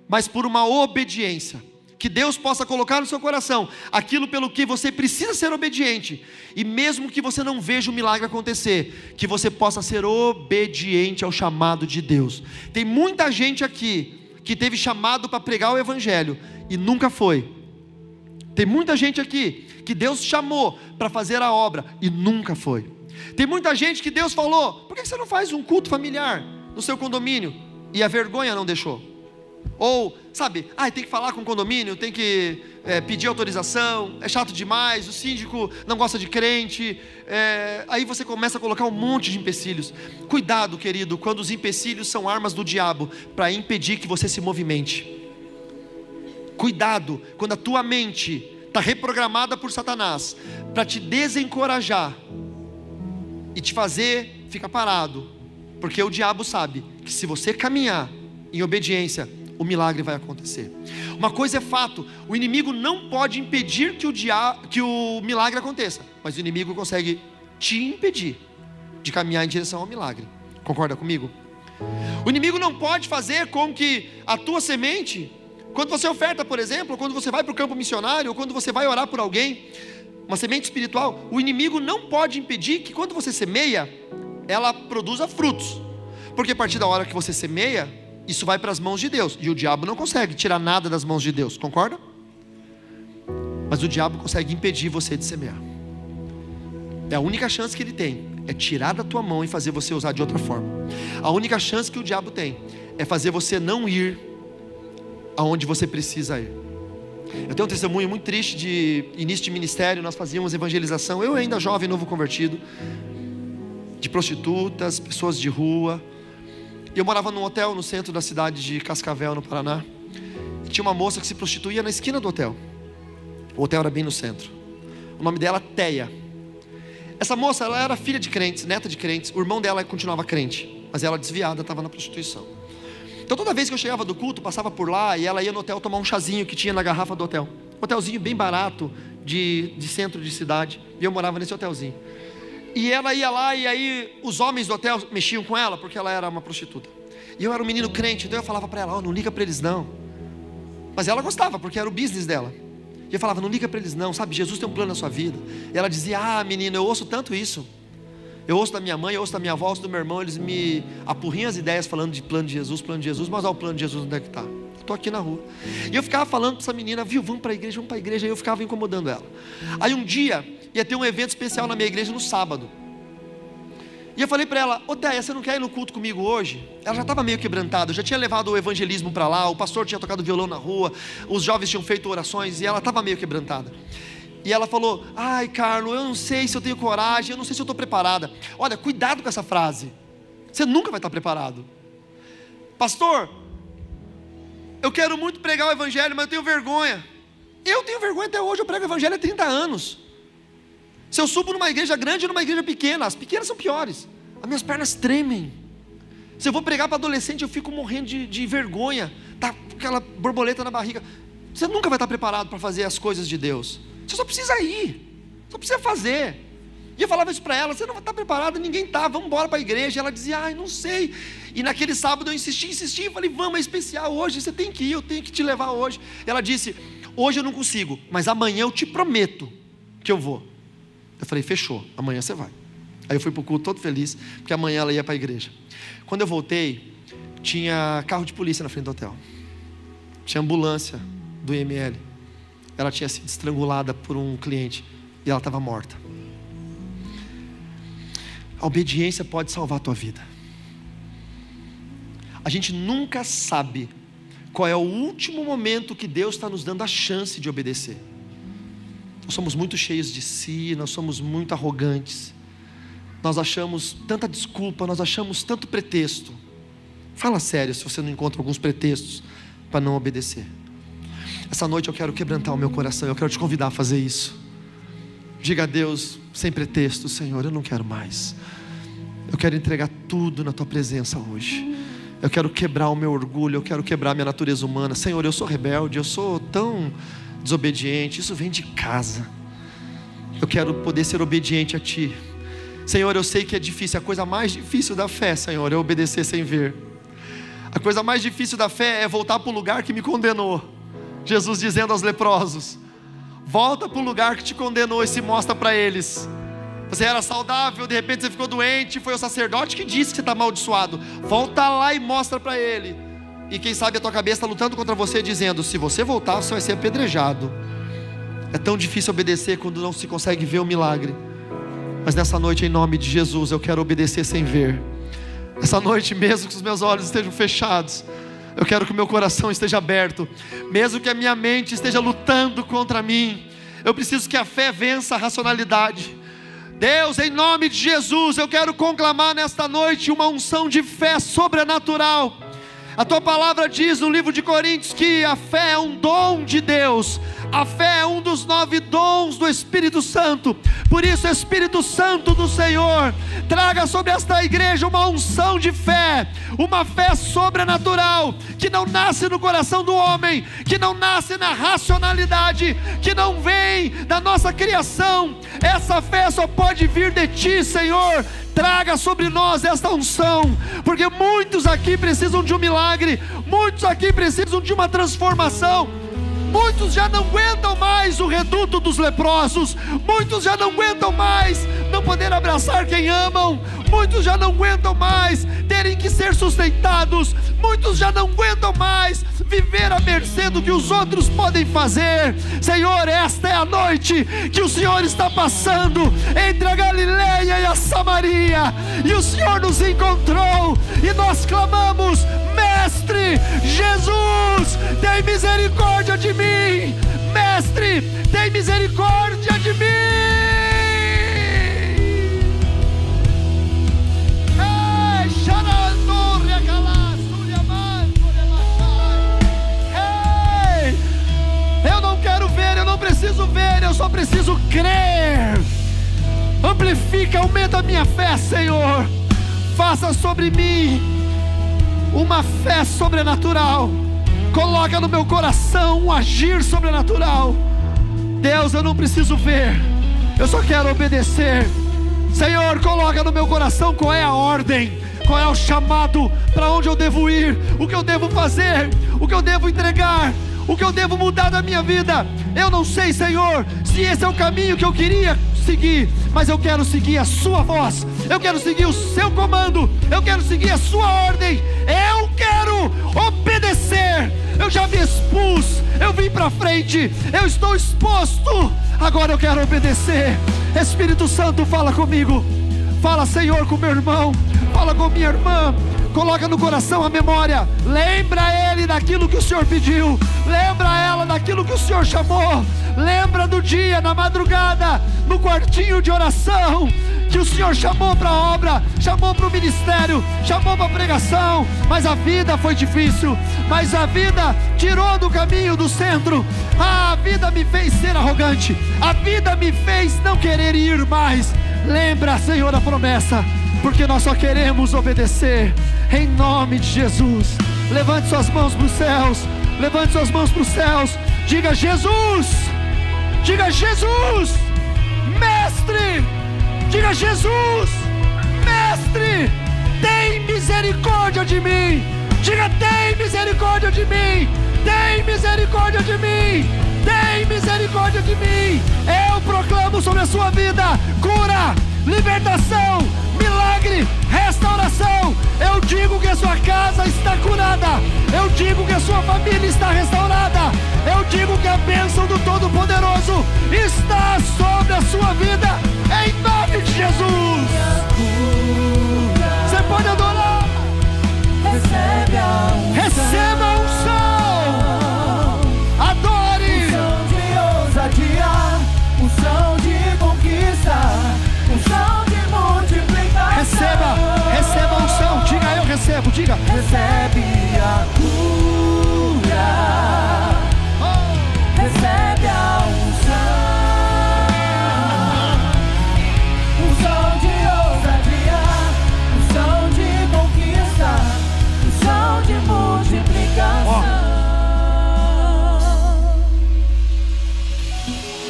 mas por uma obediência, que Deus possa colocar no seu coração, aquilo pelo que você precisa ser obediente, e mesmo que você não veja o milagre acontecer, que você possa ser obediente ao chamado de Deus. Tem muita gente aqui, que teve chamado para pregar o Evangelho, e nunca foi. Tem muita gente aqui, que Deus chamou para fazer a obra, e nunca foi. Tem muita gente que Deus falou, por que você não faz um culto familiar, no seu condomínio, e a vergonha não deixou? Ou, sabe, tem que falar com o condomínio, tem que pedir autorização, é chato demais, o síndico não gosta de crente, aí você começa a colocar um monte de empecilhos. Cuidado, querido, quando os empecilhos são armas do diabo, para impedir que você se movimente. Cuidado, quando a tua mente está reprogramada por Satanás, para te desencorajar, e te fazer ficar parado, porque o diabo sabe, que se você caminhar em obediência, o milagre vai acontecer. Uma coisa é fato, o inimigo não pode impedir que o milagre aconteça, mas o inimigo consegue te impedir de caminhar em direção ao milagre. Concorda comigo? O inimigo não pode fazer com que a tua semente, quando você oferta, por exemplo, ou quando você vai para o campo missionário, ou quando você vai orar por alguém, uma semente espiritual, o inimigo não pode impedir que quando você semeia, ela produza frutos, porque a partir da hora que você semeia, isso vai para as mãos de Deus, e o diabo não consegue tirar nada das mãos de Deus, concorda? Mas o diabo consegue impedir você de semear. É a única chance que ele tem, é tirar da tua mão e fazer você usar de outra forma. A única chance que o diabo tem, é fazer você não ir aonde você precisa ir. Eu tenho um testemunho muito triste de início de ministério, nós fazíamos evangelização, eu ainda jovem, novo convertido, de prostitutas, pessoas de rua. Eu morava num hotel no centro da cidade de Cascavel, no Paraná, e tinha uma moça que se prostituía na esquina do hotel. O hotel era bem no centro. O nome dela, Teia. Essa moça, ela era filha de crentes, neta de crentes. O irmão dela continuava crente, mas ela desviada, estava na prostituição. Então toda vez que eu chegava do culto, passava por lá, e ela ia no hotel tomar um chazinho que tinha na garrafa do hotel. Um hotelzinho bem barato, de centro de cidade, e eu morava nesse hotelzinho. E ela ia lá, e aí os homens do hotel mexiam com ela, porque ela era uma prostituta. E eu era um menino crente, então eu falava para ela, não liga para eles não. Mas ela gostava, porque era o business dela. E eu falava, não liga para eles não, sabe, Jesus tem um plano na sua vida. E ela dizia, menino, eu ouço tanto isso. Eu ouço da minha mãe, eu ouço da minha avó, eu ouço do meu irmão, eles me apurrinham as ideias falando de plano de Jesus, mas olha o plano de Jesus onde é que está. Estou aqui na rua. E eu ficava falando para essa menina, vamos para a igreja, e eu ficava incomodando ela. Aí um dia, ia ter um evento especial na minha igreja no sábado. E eu falei para ela, Teia, você não quer ir no culto comigo hoje? Ela já estava meio quebrantada, eu já tinha levado o evangelismo para lá, o pastor tinha tocado violão na rua, os jovens tinham feito orações, e ela estava meio quebrantada. E ela falou, Carlos, eu não sei se eu tenho coragem, eu não sei se eu estou preparada. Olha, cuidado com essa frase, você nunca vai estar preparado. Pastor, eu quero muito pregar o evangelho, mas eu tenho vergonha. Eu tenho vergonha até hoje, eu prego o evangelho há 30 anos. Se eu subo numa igreja grande ou numa igreja pequena, as pequenas são piores, as minhas pernas tremem. Se eu vou pregar para adolescente, eu fico morrendo de vergonha, tá aquela borboleta na barriga. Você nunca vai estar preparado para fazer as coisas de Deus. Você só precisa ir, só precisa fazer. E eu falava isso para ela: você não está preparada? Ninguém está, vamos embora para a igreja. Ela dizia: ai, não sei. E naquele sábado eu insisti, eu falei: vamos, é especial hoje, você tem que ir, eu tenho que te levar hoje. Ela disse: hoje eu não consigo, mas amanhã eu te prometo que eu vou. Eu falei: fechou, amanhã você vai. Aí eu fui para o culto todo feliz, porque amanhã ela ia para a igreja. Quando eu voltei, tinha carro de polícia na frente do hotel, tinha ambulância do IML. Ela tinha sido estrangulada por um cliente e ela estava morta. A obediência pode salvar a tua vida. A gente nunca sabe qual é o último momento que Deus está nos dando a chance de obedecer. Nós somos muito cheios de si, nós somos muito arrogantes, nós achamos tanta desculpa, nós achamos tanto pretexto. Fala sério se você não encontra alguns pretextos para não obedecer. Essa noite eu quero quebrantar o meu coração, eu quero te convidar a fazer isso. Diga a Deus sem pretexto: Senhor, eu não quero mais. Eu quero entregar tudo na tua presença hoje. Eu quero quebrar o meu orgulho, eu quero quebrar a minha natureza humana. Senhor, eu sou rebelde, eu sou tão desobediente, isso vem de casa. Eu quero poder ser obediente a Ti. Senhor, eu sei que é difícil, a coisa mais difícil da fé, Senhor, é obedecer sem ver. A coisa mais difícil da fé é voltar para o lugar que me condenou. Jesus dizendo aos leprosos: volta para o lugar que te condenou e se mostra para eles. Você era saudável, de repente você ficou doente, foi o sacerdote que disse que você está amaldiçoado. Volta lá e mostra para ele. E quem sabe a tua cabeça está lutando contra você, dizendo: se você voltar, você vai ser apedrejado. É tão difícil obedecer quando não se consegue ver o milagre. Mas nessa noite, em nome de Jesus, eu quero obedecer sem ver. Essa noite, mesmo que os meus olhos estejam fechados, eu quero que o meu coração esteja aberto. Mesmo que a minha mente esteja lutando contra mim, eu preciso que a fé vença a racionalidade. Deus, em nome de Jesus, eu quero conclamar nesta noite uma unção de fé sobrenatural. A tua palavra diz no livro de Coríntios que a fé é um dom de Deus. A fé é um dos 9 dons do Espírito Santo. Por isso, Espírito Santo do Senhor, traga sobre esta igreja uma unção de fé, uma fé sobrenatural, que não nasce no coração do homem, que não nasce na racionalidade, que não vem da nossa criação. Essa fé só pode vir de Ti, Senhor. Traga sobre nós esta unção, porque muitos aqui precisam de um milagre, muitos aqui precisam de uma transformação. Muitos já não aguentam mais o reduto dos leprosos. Muitos já não aguentam mais não poder abraçar quem amam. Muitos já não aguentam mais terem que ser sustentados. Muitos já não aguentam mais viver à mercê do que os outros podem fazer. Senhor, esta é a noite que o Senhor está passando entre a Galileia e a Samaria, e o Senhor nos encontrou, e nós clamamos: Mestre Jesus, tem misericórdia de mim. Mestre, tem misericórdia de mim. Eu não quero ver, eu não preciso ver, eu só preciso crer. Amplifica, aumenta a minha fé, Senhor. Faça sobre mim uma fé sobrenatural. Coloca no meu coração um agir sobrenatural. Deus, eu não preciso ver, eu só quero obedecer. Senhor, coloca no meu coração qual é a ordem, qual é o chamado, para onde eu devo ir, o que eu devo fazer, o que eu devo entregar, o que eu devo mudar na minha vida. Eu não sei, Senhor, se esse é o caminho que eu queria seguir, mas eu quero seguir a sua voz, eu quero seguir o seu comando, eu quero seguir a sua ordem, eu quero obedecer. Eu já me expus, eu vim para frente, eu estou exposto, agora eu quero obedecer. Espírito Santo, fala comigo, fala, Senhor, com meu irmão, fala com minha irmã. Coloca no coração a memória, lembra ele daquilo que o Senhor pediu, lembra ela daquilo que o Senhor chamou, lembra do dia, na madrugada, no quartinho de oração, que o Senhor chamou para a obra, chamou para o ministério, chamou para a pregação, mas a vida foi difícil, mas a vida tirou do caminho, do centro. A vida me fez ser arrogante, a vida me fez não querer ir mais. Lembra, Senhor, a promessa, porque nós só queremos obedecer, em nome de Jesus. Levante suas mãos para os céus, levante suas mãos para os céus, diga: Jesus, diga: Jesus, Mestre, Diga: Jesus, Mestre, tem misericórdia de mim. Diga: tem misericórdia de mim. Tem misericórdia de mim. Tem misericórdia de mim. Eu proclamo sobre a sua vida cura, libertação, milagre, restauração. Eu digo que a sua casa está curada. Eu digo que a sua família está restaurada. Eu digo que a bênção do Todo-Poderoso está sobre a sua vida, em nome de Jesus. Você pode adorar. Receba a unção. Adore. Unção de ousadia, unção de conquista, unção de multiplicação. Receba a unção. Diga: eu recebo. Diga: recebe a cura. Recebe a unção. Unção de ousadia, unção de conquista, unção de multiplicação.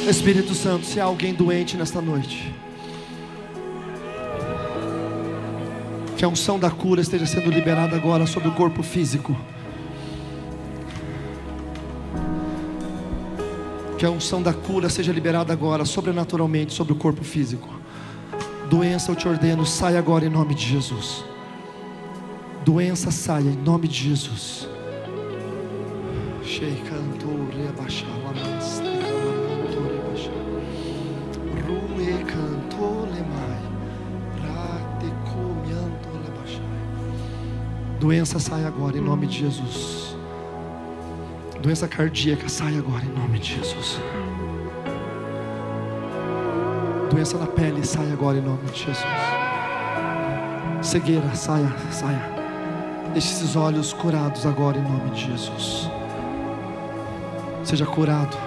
Espírito Santo, se há alguém doente nesta noite, que a unção da cura esteja sendo liberada agora sobre o corpo físico. Que a unção da cura seja liberada agora sobrenaturalmente sobre o corpo físico. Doença, eu te ordeno, sai agora em nome de Jesus. Doença, saia em nome de Jesus. Doença, sai agora em nome de Jesus. Doença cardíaca, sai agora em nome de Jesus. Doença na pele, sai agora em nome de Jesus. Cegueira, saia. Deixe esses olhos curados agora em nome de Jesus. Seja curado.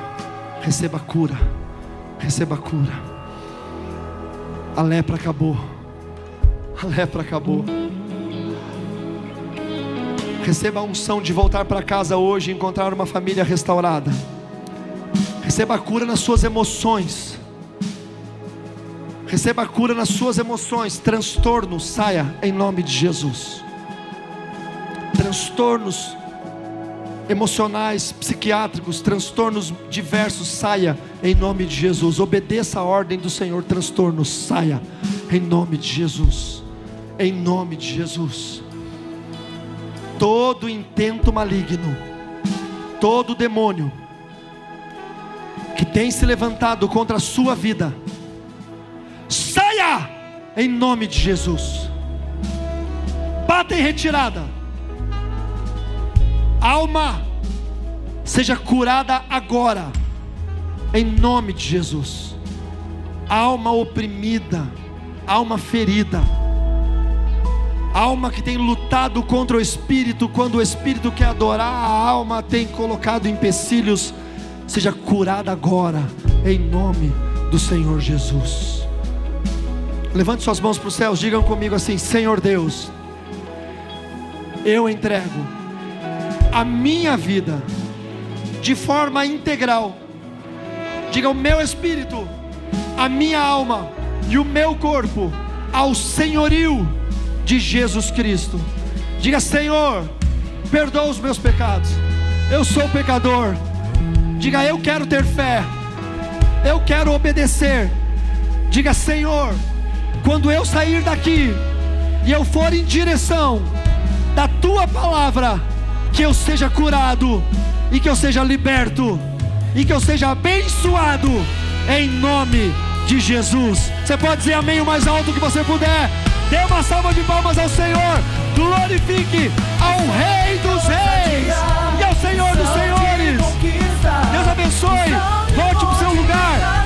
Receba a cura. Receba a cura. A lepra acabou. A lepra acabou. Receba a unção de voltar para casa hoje e encontrar uma família restaurada. Receba a cura nas suas emoções. Receba a cura nas suas emoções. Transtornos, saia em nome de Jesus. Transtornos emocionais, psiquiátricos, transtornos diversos, saia em nome de Jesus. Obedeça a ordem do Senhor. Transtornos, saia em nome de Jesus. Em nome de Jesus. Todo intento maligno, todo demônio que tem se levantado contra a sua vida, saia em nome de Jesus. Bata em retirada. Alma, seja curada agora em nome de Jesus. Alma oprimida, alma ferida, alma que tem lutado contra o Espírito, quando o Espírito quer adorar, a alma tem colocado empecilhos, seja curada agora, em nome do Senhor Jesus. Levante suas mãos para os céus, digam comigo assim: Senhor Deus, eu entrego a minha vida de forma integral. Diga: o meu espírito, a minha alma e o meu corpo ao senhorio de Jesus Cristo. Diga: Senhor, perdoa os meus pecados, eu sou pecador. Diga: eu quero ter fé, eu quero obedecer. Diga: Senhor, quando eu sair daqui e eu for em direção da Tua palavra, que eu seja curado, e que eu seja liberto, e que eu seja abençoado, em nome de Jesus. Você pode dizer amém o mais alto que você puder. Dê uma salva de palmas ao Senhor. Glorifique ao Rei dos Reis e ao Senhor dos Senhores. Deus abençoe. Volte para o seu lugar.